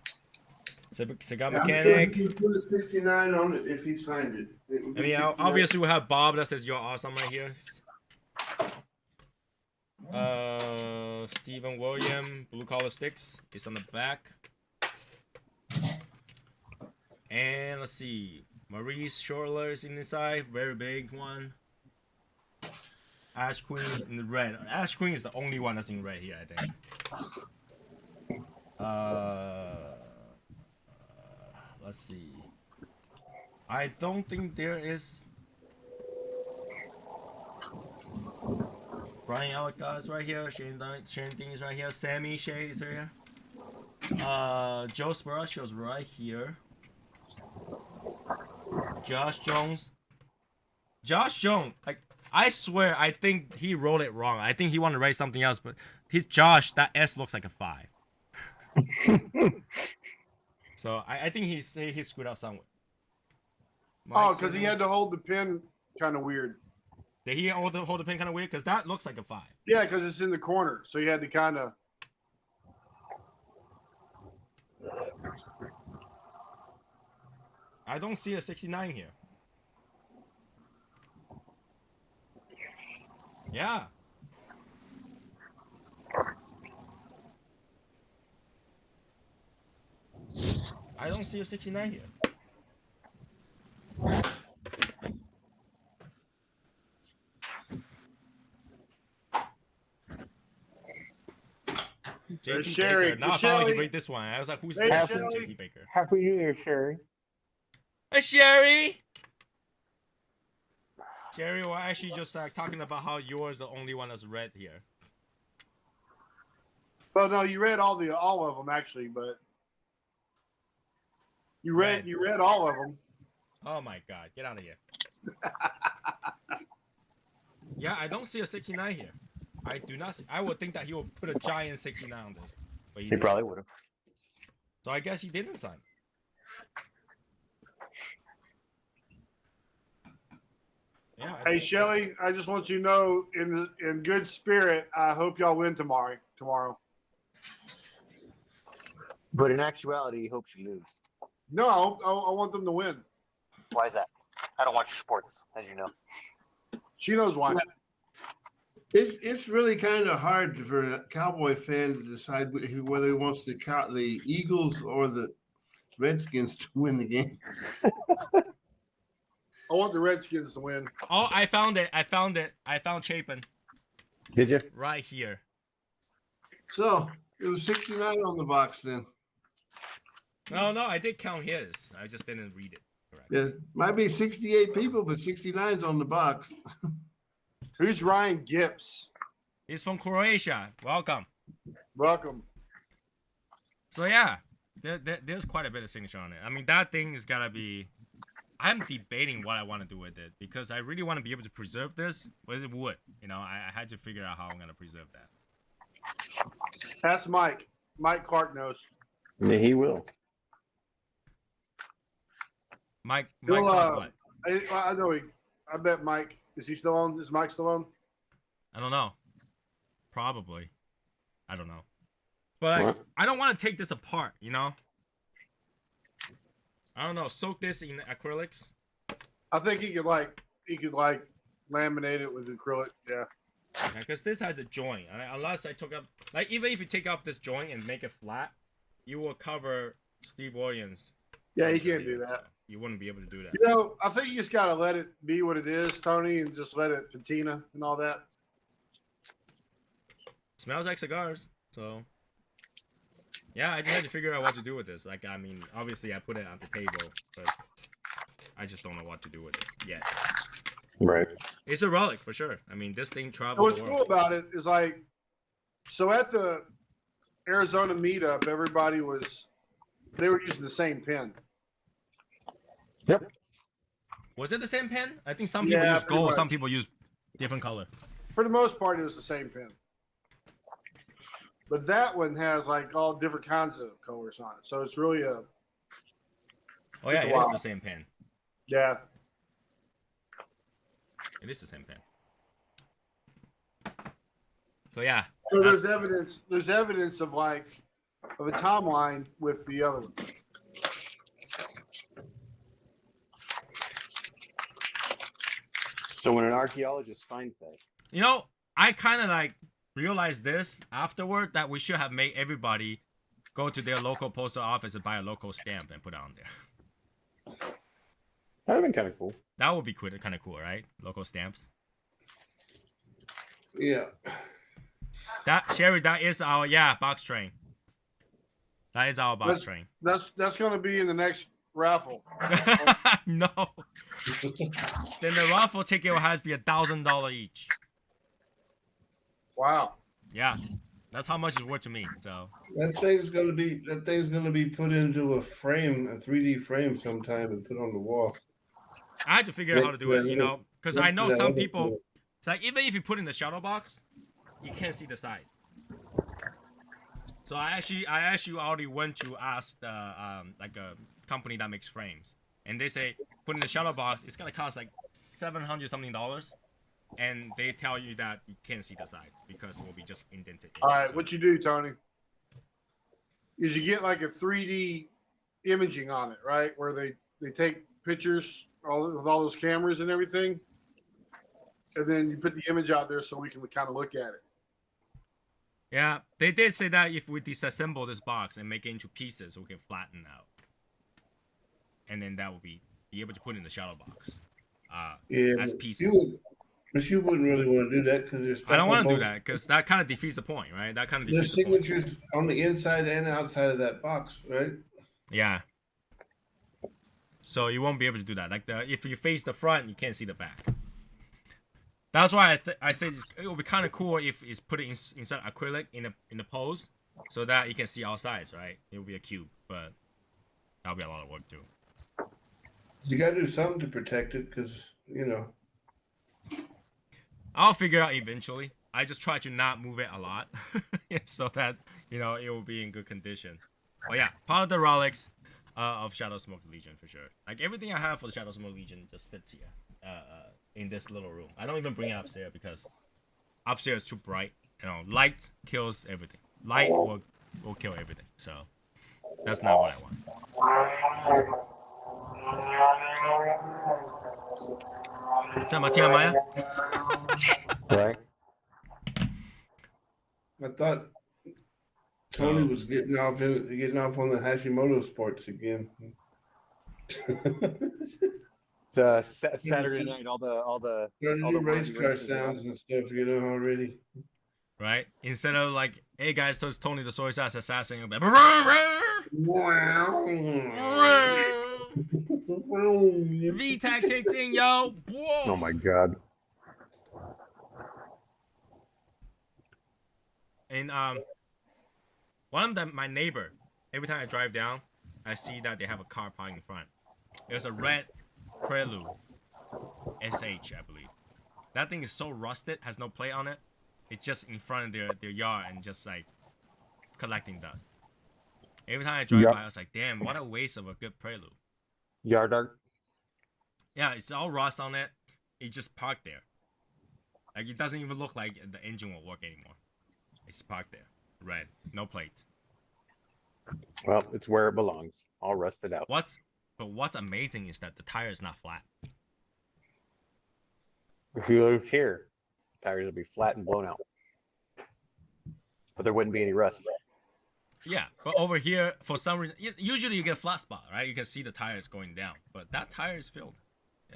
cigar mechanic. He put a 69 on it if he signed it. I mean, obviously we have Bob that says you're awesome right here. Stephen William, Blue Collar Sticks is on the back. And let's see, Maurice Schorler is inside, very big one. Ash Queen in the red. Ash Queen is the only one that's in red here, I think. Let's see. I don't think there is. Brian Alec is right here. Shane Dean is right here. Sammy Shea is right here. Joe Sparaccio is right here. Josh Jones. Like, I swear, I think he wrote it wrong. I think he wanted to write something else, but his Josh, that S looks like a 5. So I think he screwed up somewhere. Oh, because he had to hold the pen kind of weird. Did he hold the pen kind of weird? Because that looks like a 5. Yeah, because it's in the corner, so he had to kind of. I don't see a 69 here. Yeah. I don't see a 69 here. JT Sherry, Baker. No, I thought I could read this one. I was like, who's this? JT Baker. Happy New Year, Sherry. Hey, Sherry! Sherry, we're actually just talking about how yours the only one that's red here. Well, no, you read all of them actually, but you read all of them. Oh my God, get out of here! Yeah, I don't see a 69 here. I do not see. I would think that he would put a giant 69 on this, but He probably would have. So I guess he didn't sign. Yeah. Hey, Shelly, I just want you to know, in good spirit, I hope y'all win tomorrow. But in actuality, he hopes you lose. No, I want them to win. Why is that? I don't watch sports, as you know. She knows why. It's really kind of hard for a Cowboy fan to decide whether he wants to count the Eagles or the Redskins to win the game. I want the Redskins to win. Oh, I found it. I found Chapin. Did you? Right here. So it was 69 on the box then. No, I did count his. I just didn't read it. Correct. Yeah, might be 68 people, but 69's on the box. Who's Ryan Gibbs? He's from Croatia. Welcome. So yeah, there's quite a bit of signature on it. I mean, that thing is gotta be. I'm debating what I want to do with it because I really want to be able to preserve this with wood. You know, I had to figure out how I'm gonna preserve that. That's Mike. Mike Clark knows. Yeah, he will. Mike Well, what? I know. I bet Mike. Is he still on? Is Mike still on? I don't know. Probably. I don't know. But I don't want to take this apart, you know? I don't know. Soak this in acrylics. I think he could laminate it with acrylic. Yeah. Yeah, because this has a joint. Unless I took up, like, even if you take off this joint and make it flat, you will cover Steve Williams. Yeah, you can't do that. So you wouldn't be able to do that. You know, I think you just gotta let it be what it is, Tony, and just let it patina and all that. Smells like cigars, so yeah. I just had to figure out what to do with this. Like, I mean, obviously I put it on the table, but I just don't know what to do with it yet. Right. It's a relic for sure. I mean, this thing traveled. What's cool about it is so at the Arizona meetup, they were using the same pen. Yep. Was it the same pen? I think some people use gold, some people use different color. For the most part, it was the same pen. But that one has all different kinds of colors on it. So it's really a. Oh yeah, it is the same pen. Yeah. It is the same pen. So yeah. So there's evidence. There's evidence of a timeline with the other one. So when an archaeologist finds that, you know, I kind of realized this afterward that we should have made everybody go to their local postal office and buy a local stamp and put it on there. that'd have been kind of cool. That would be kind of cool, right? Local stamps. Yeah. Sherry, that is our box train. That is our box train. That's going to be in the next raffle. No. Then the raffle ticket will have to be $1,000 each. Wow. Yeah, that's how much it's worth to me. So That thing's gonna be put into a frame, a 3D frame sometime and put on the wall. I had to figure out how to do it, you know, because I know some people. It's like even if you put in the shadow box, you can't see the side. So I actually already went to ask the like a company that makes frames, and they say put in the shadow box, it's gonna cost like $700 something, and they tell you that you can't see the side because it will be just indented. All right, what you do, Tony, is you get like a 3D imaging on it, right? Where they take pictures with all those cameras and everything, and then you put the image out there so we can kind of look at it. Yeah, they did say that if we disassemble this box and make it into pieces, we can flatten out, and then that will be able to put in the shadow box as pieces. But you wouldn't really want to do that because there's stuff I don't want to do that because that kind of defeats the point, right? That kind of defeats the point. There's signatures on the inside and outside of that box, right? Yeah. So you won't be able to do that. Like if you face the front, you can't see the back. That's why I say it would be kind of cool if it's put inside acrylic in the pose, so that you can see all sides, right? It will be a cube, but that'll be a lot of work too. You gotta do something to protect it, because you know. I'll figure it out eventually. I just try to not move it a lot, so that it will be in good condition. But yeah, part of the relics of Shadow Smoke Legion for sure. Like everything I have for the Shadow Smoke Legion just sits here. In this little room. I don't even bring it upstairs because upstairs is too bright. Light kills everything. Light will kill everything. So that's not what I want. 在吗？听到吗？ Right. I thought Tony was getting off on the Hashimoto sports again. It's Saturday night. All the race car sounds and stuff, already. Right? Instead of like, hey guys, so it's Tony the Soy Sauce Assassin. You'll be like, VTAC kicked in, yo. Whoa. Oh my god. And one of my neighbor, every time I drive down, I see that they have a car parked in front. There's a red Prelude SH, I believe. That thing is so rusted, has no plate on it. It's just in front of their yard and just like collecting dust. Every time I drive by, I was like, damn, what a waste of a good Prelude. Yard art? Yeah, it's all rust on it. It just parked there. Like it doesn't even look like the engine will work anymore. It's parked there. Red. No plates. Well, it's where it belongs. All rusted out. What's amazing is that the tire is not flat. If you live here, tires would be flat and blown out. But there wouldn't be any rust. Yeah, but over here, for some reason, usually you get a flat spot, right? You can see the tires going down, but that tire is filled.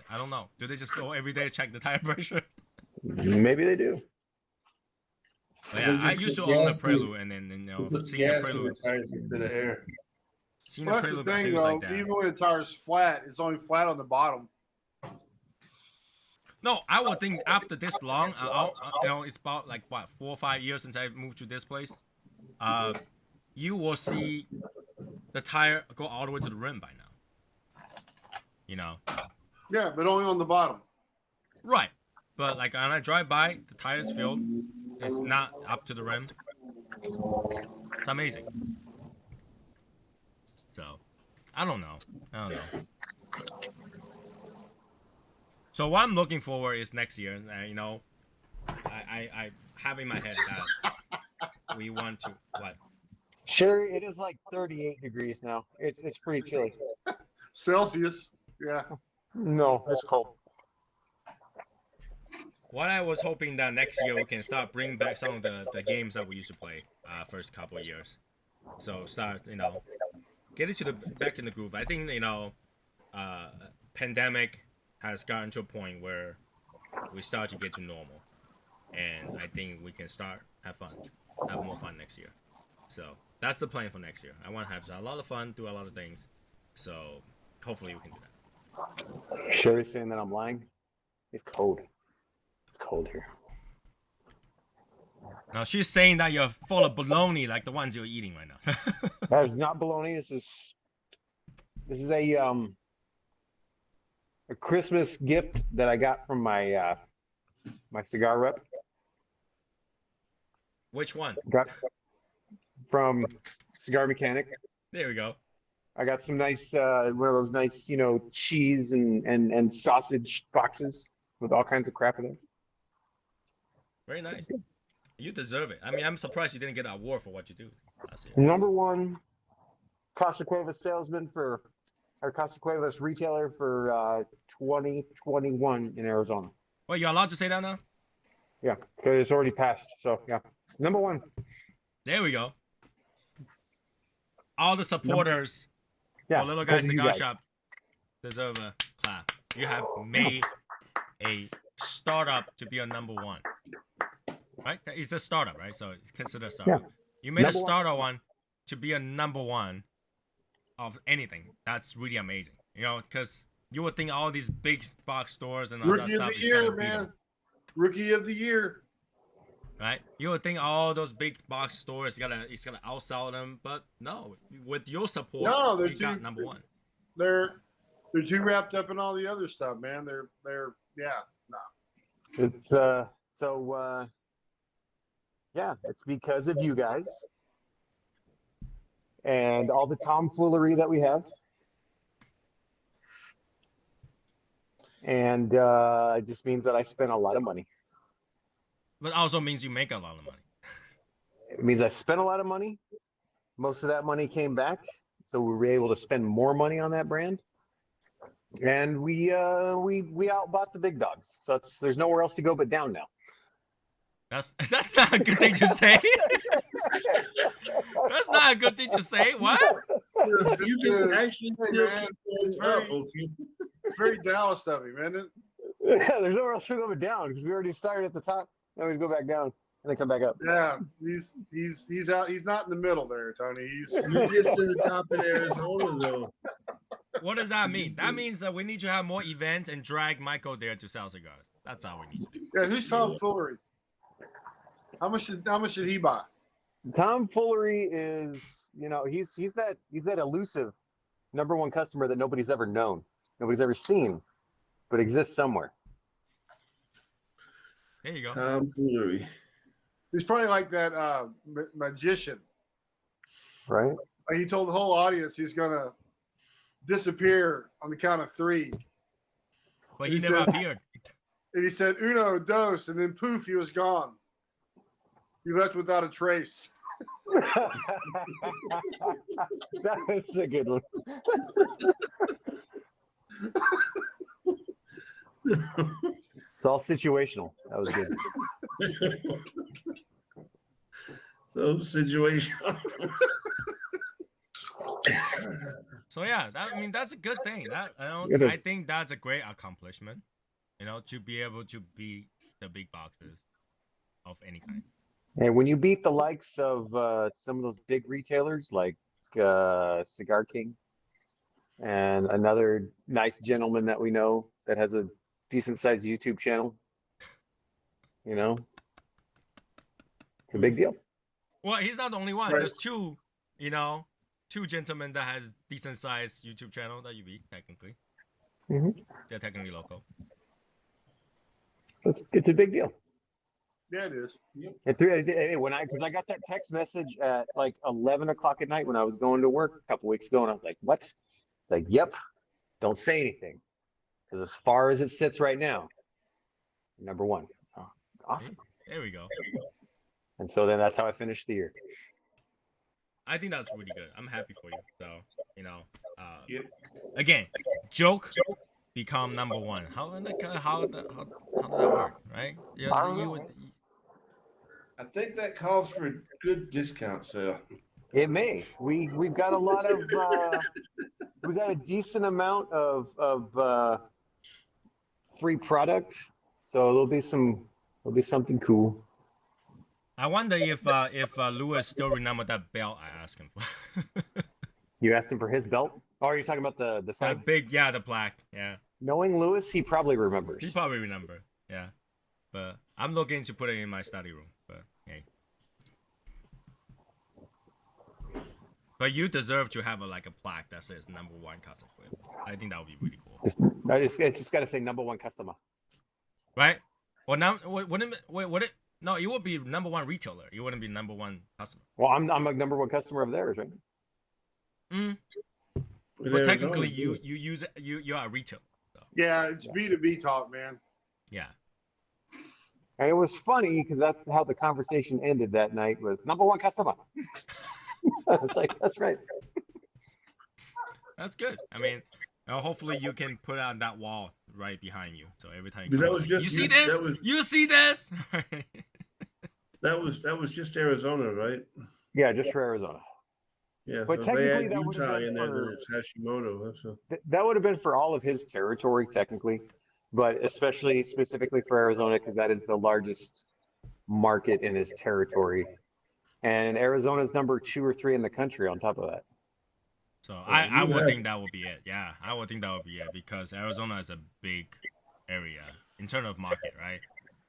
I don't know. Do they just go every day to check the tire pressure? Maybe they do. But yeah, I used to own a Prelude, and then seeing a Prelude. Tires instead of air. Well, that's the thing, though. Like even when the tire's flat, it's only flat on the bottom. No, I would think after this long, it's about like what 4 or 5 years since I moved to this place. You will see the tire go all the way to the rim by now. Yeah, but only on the bottom. Right, but like when I drive by, the tire's filled. It's not up to the rim. It's amazing. So, I don't know. So what I'm looking for is next year. I have in my head that we want to what? Sure, it is like 38 degrees now. It's pretty chilly. Celsius. Yeah. No, it's cold. What I was hoping that next year we can start bringing back some of the games that we used to play first couple of years. So start, get it back in the groove. I think, pandemic has gotten to a point where we start to get to normal. And I think we can start have more fun next year. So that's the plan for next year. I want to have a lot of fun, do a lot of things. So hopefully we can do that. Sherry's saying that I'm lying. It's cold. It's cold here. Now she's saying that you're full of baloney, like the ones you're eating right now. That is not bologna. This is a Christmas gift that I got from my my cigar rep. Which one? Got from Cigar Mechanic. There we go. I got some nice one of those nice, you know, cheese and sausage boxes with all kinds of crap in it. Very nice. You deserve it. I mean, I'm surprised you didn't get an award for what you do. Number one Casa Cuevas salesman for, or Casa Cuevas retailer for 2021 in Arizona. Well, you're allowed to say that now? Yeah, because it's already passed. So yeah, number one. There we go. All the supporters Yeah, for Little Guy because of you Cigar guys. Shop deserve a clap. You have made a startup to be a number one. Right? It's a startup, right? So it's considered a startup. Yeah. You made Number a startup one to be a number one of anything. That's really amazing. You know, because you would think all these big box stores and all that Rookie of stuff the is year, gonna beat man. them, Rookie of the year. right? You would think all those big box stores it's gonna outsell them, but no. With your support, No, they're you got number one. They're too wrapped up in all the other stuff, man. They're yeah. No. It's yeah, it's because of you guys and all the tomfoolery that we have. And it just means that I spent a lot of money. But also means you make a lot of money. It means I spent a lot of money. Most of that money came back, so we were able to spend more money on that brand. And we outbought the big dogs. So there's nowhere else to go but down now. That's not a good thing to say. That's not a good thing to say. What? You can actually still man, keep going up, okay? It's very Dallas of him, isn't it? Yeah, there's nowhere else to go but down because we already started at the top. Now we go back down and then come back up. Yeah, he's out. He's not in the middle there, Tony. You're just in the top in Arizona, though. What does that mean? That means that we need to have more events and drag Michael there to sell cigars. That's all we need to do. Yeah, who's Tom Foolery? How much did he buy? Tomfoolery is, you know, he's that elusive number one customer that nobody's ever known, nobody's ever seen, but exists somewhere. There you go. Tomfoolery. He's probably like that magician. Right? Like he told the whole audience he's gonna disappear on the count of 3. But he He never said- appeared. And he said, uno, dos, and then poof, he was gone. He left without a trace. That's a good one. It's all situational. That was good. So situation. So yeah, I mean that's a good thing. It is. I think that's a great accomplishment. You know, to be able to beat the big boxes of any kind. And when you beat the likes of some of those big retailers like Cigar King and another nice gentleman that we know that has a decent sized YouTube channel, you know, it's a big deal. Well, he's not the only one. Right. There's two gentlemen that has decent sized YouTube channel that you beat technically. Mhm. They're technically local. It's a big deal. Yeah, it is. Because I got that text message at like 11 o'clock at night when I was going to work a couple weeks ago, and I was like, "What?" Like, "Yep, don't say anything," because as far as it sits right now, number one. Oh, awesome. There we go. And so then that's how I finished the year. I think that's really good. I'm happy for you. So, you know, Yep. again, joke become number one. How did that work, right? Yeah, I don't know. I think that calls for a good discount sale. It may. We've got a lot of we got a decent amount of free product, so there'll be something cool. I wonder if Lewis still remember that belt I asked him for. You asked him for his belt? Oh, are you talking about the That side? big, yeah, the black, yeah. Knowing Lewis, he probably remembers. He probably remember, yeah. But I'm looking to put it in my study room. But hey, But you deserve to have a plaque that says #1 Casa Cueva. I think that would be really cool. It's just got to say #1 customer. Right? Well, now wouldn't it? No, it would be #1 retailer. You wouldn't be #1 customer. Well, I'm a #1 customer of theirs, right? But technically, you are a retailer. So. Yeah, it's B2B talk, man. Yeah. And it was funny because that's how the conversation ended that night. Was #1 customer. It's like that's right. That's good. I mean, hopefully you can put on that wall right behind you, so every time you see this, you see this. That was just Arizona, right? Yeah, just for Arizona. Yeah, but so if they technically had Utah in there, then it's Hashimoto. So. That would have been for all of his territory, technically, but especially specifically for Arizona because that is the largest market in his territory, and Arizona's number 2 or 3 in the country. On top of that, so I would think that would be it. Yeah, I would think that would be it because Arizona is a big area in terms of market, right?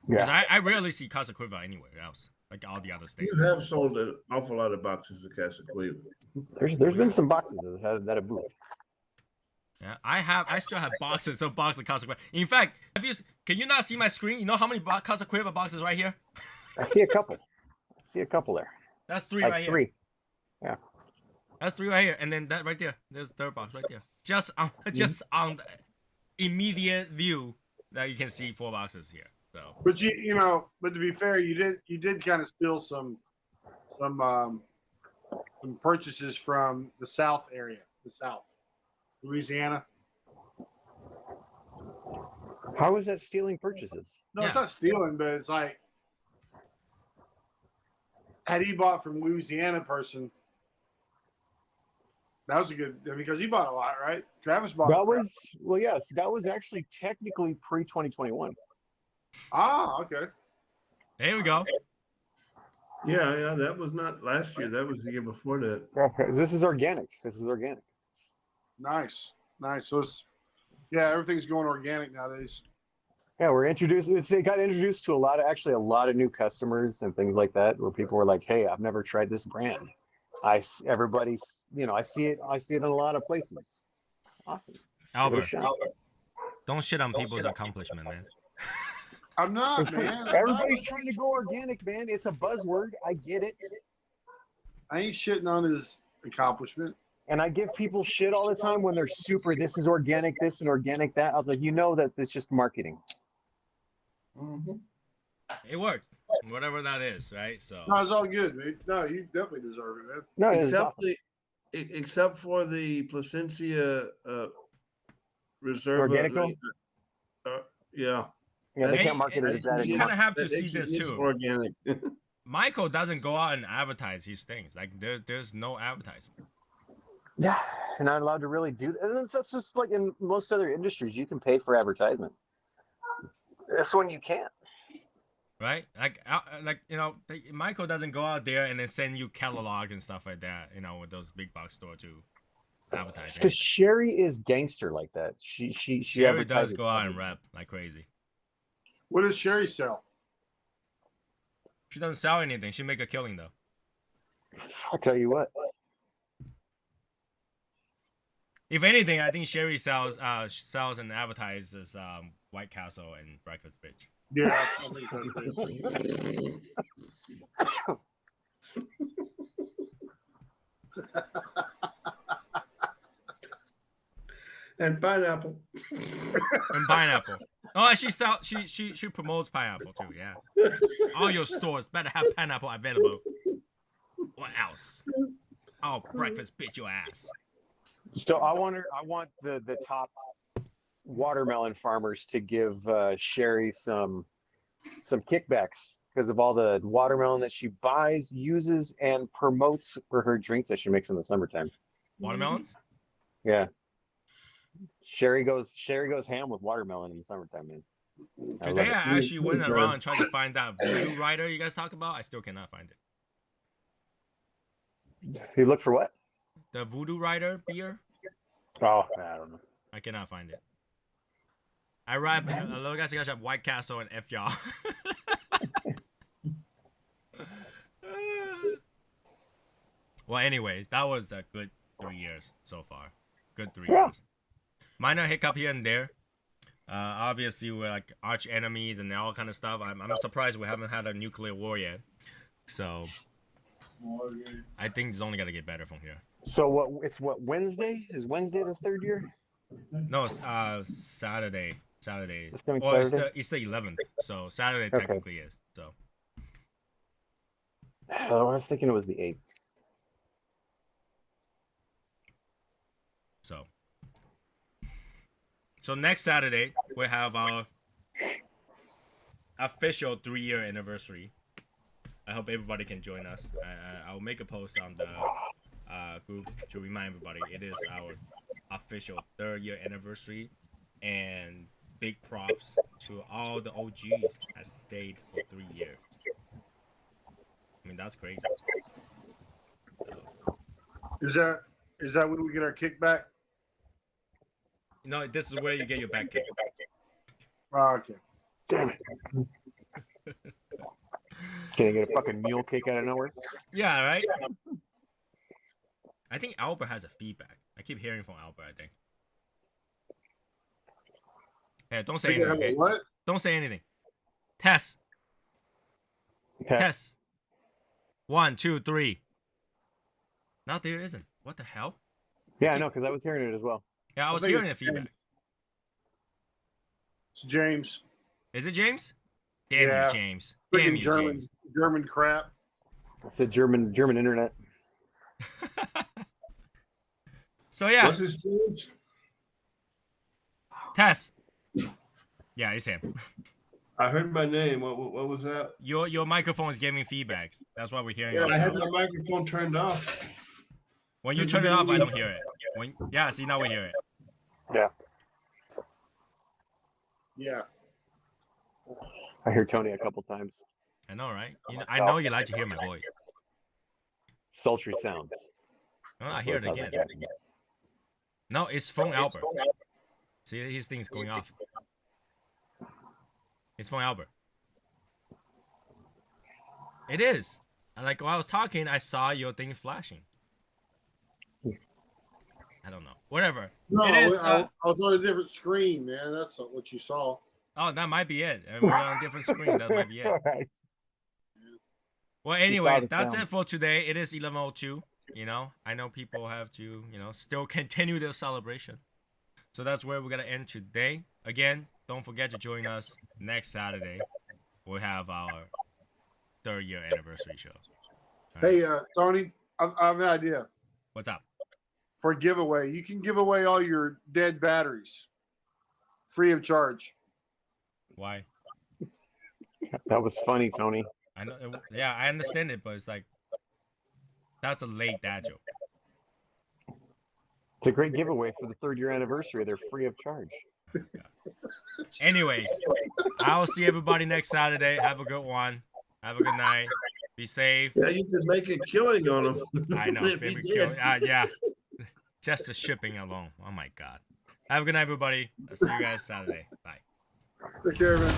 Because I rarely see Casa Cueva anywhere else, like all the other states. You have sold an awful lot of boxes of Casa Cueva. There's been some boxes that have moved. Yeah, I still have boxes of Casa Cueva. In fact, can you not see my screen? You know how many Casa Cueva boxes right here? I see a couple. there. That's 3 like right 3. here. Yeah. That's 3 right here, and then that right there. There's the third box right there. Just on the immediate view that you can see 4 boxes here. So. But but to be fair, you did kind of steal some purchases from the South area, Louisiana. How is that stealing purchases? No, It's not stealing, but it's like had he bought from Louisiana person, that was a good because he bought a lot, right? Travis bought. Yes, that was actually technically pre-2021. Ah, okay. There we go. Yeah, that was not last year. That was the year before that. This is organic. Nice. So everything's going organic nowadays. Yeah, we're introduced. It got introduced to a lot of new customers and things like that, where people were like, "Hey, I've never tried this brand." I see it in a lot of places. Awesome. Albert, don't shit on people's accomplishment, man. I'm not, man. Everybody's trying to go organic, man. It's a buzzword. I get it. I ain't shitting on his accomplishment. And I give people shit all the time when they're super, this is organic, this and organic, that. I was like, that it's just marketing. Mm-hmm. It worked. Whatever that is, right? So. No, it's all good, man. No, you definitely deserve it, man. No, except for the Placencia Reserve. Organic? Yeah. Yeah, they can't market it as that You anymore. kind of have to see this too. Organic. Michael doesn't go out and advertise these things. Like there's no advertisement. Yeah, you're not allowed to really do that. That's just like in most other industries. You can pay for advertisement. This one you can't. Right? Michael doesn't go out there and then send you catalog and stuff like that. With those big box store to advertise. Because Sherry is gangster like that. Sherry does go out and rap like crazy. What does Sherry sell? She doesn't sell anything. She make a killing though. I'll tell you what. If anything, I think Sherry sells and advertises White Castle and Breakfast Bitch. Yeah. And pineapple. Oh, she promotes pineapple too. Yeah. All your stores better have pineapple available. What else? Oh, breakfast bitch your ass. So I want the top watermelon farmers to give Sherry some kickbacks because of all the watermelon that she buys, uses, and promotes for her drinks that she makes in the summertime. Watermelons? Yeah. Sherry goes ham with watermelon in the summertime, man. Today I actually went around and tried to find that voodoo rider you guys talk about. I still cannot find it. You look for what? The Voodoo Rider beer? Oh, I don't know. I cannot find it. I rap a little guys have White Castle and F y'all. Well, anyways, that was a good 3 years so far. Good 3 years. Minor hiccup here and there. Obviously, we're like arch enemies and all kind of stuff. I'm surprised we haven't had a nuclear war yet. So I think it's only got to get better from here. So what Wednesday? Is Wednesday the 3rd year? No, it's Saturday. Saturday. It's coming Well, Saturday? it's the 11th. So Saturday Okay. technically is. So I was thinking it was the 8th. So next Saturday we have our official 3-year anniversary. I hope everybody can join us. I'll make a post on the group to remind everybody it is our official 3rd-year anniversary, and big props to all the OGs that stayed for 3 years. I mean, that's crazy. Is that when we get our kickback? No, this is where you get your back kick. Oh, okay. Damn it. Can I get a fucking mule cake out of nowhere? Yeah, right? I think Albert has a feedback. I keep hearing from Albert, I think. Hey, don't say anything. Okay? What? Don't say anything. Test. Okay. Test. 1, 2, 3. No, there isn't. What the hell? Yeah, I know, because I was hearing it as well. Yeah, I was think hearing the it's feedback. It's James. Is it James? Damn Yeah. you, James. Damn Freaking you, German crap. I said German internet. James. So yeah, What's his change? Test. Yeah, it's him. I heard my name. What was that? Your microphone is giving feedbacks. That's why we're hearing Yeah, I had ourselves. my microphone turned off. When you turn it off, I don't hear it. Yeah, see, now we hear it. Yeah. Yeah. I hear Tony a couple times. I know, right? I know you like to hear my voice. Sultry sounds. No, I That's hear what it sounds again. like. No, it's from Albert. See, his thing's going off. It's from Albert. It is. And like while I was talking, I saw your thing flashing. I don't know. Whatever. No, It is. I was on a different screen, man. That's not what you saw. Oh, that might be it. And we're on a different screen. That might be it. All right. Well, saw anyway, the that's sound. it for today. It is 11:02. You know, I know people have to, still continue their celebration. So that's where we're gonna end today. Again, don't forget to join us next Saturday. We'll have our 3rd-year anniversary show. All right. Hey, Tony, I have an idea What's up? for a giveaway. You can give away all your dead batteries free of charge. Why? That was funny, Tony. I know. Yeah, I understand it, but it's like that's a late dad joke. It's a great giveaway for the 3rd-year anniversary. They're free of charge. Anyways, I will see everybody next Saturday. Have a good one. Have a good night. Be safe. Yeah, you could make a killing on him. I know. If he Baby did. yeah. Just the shipping alone. Oh my God. Have a good night, everybody. I'll see you guys Saturday. Bye. Take care, man.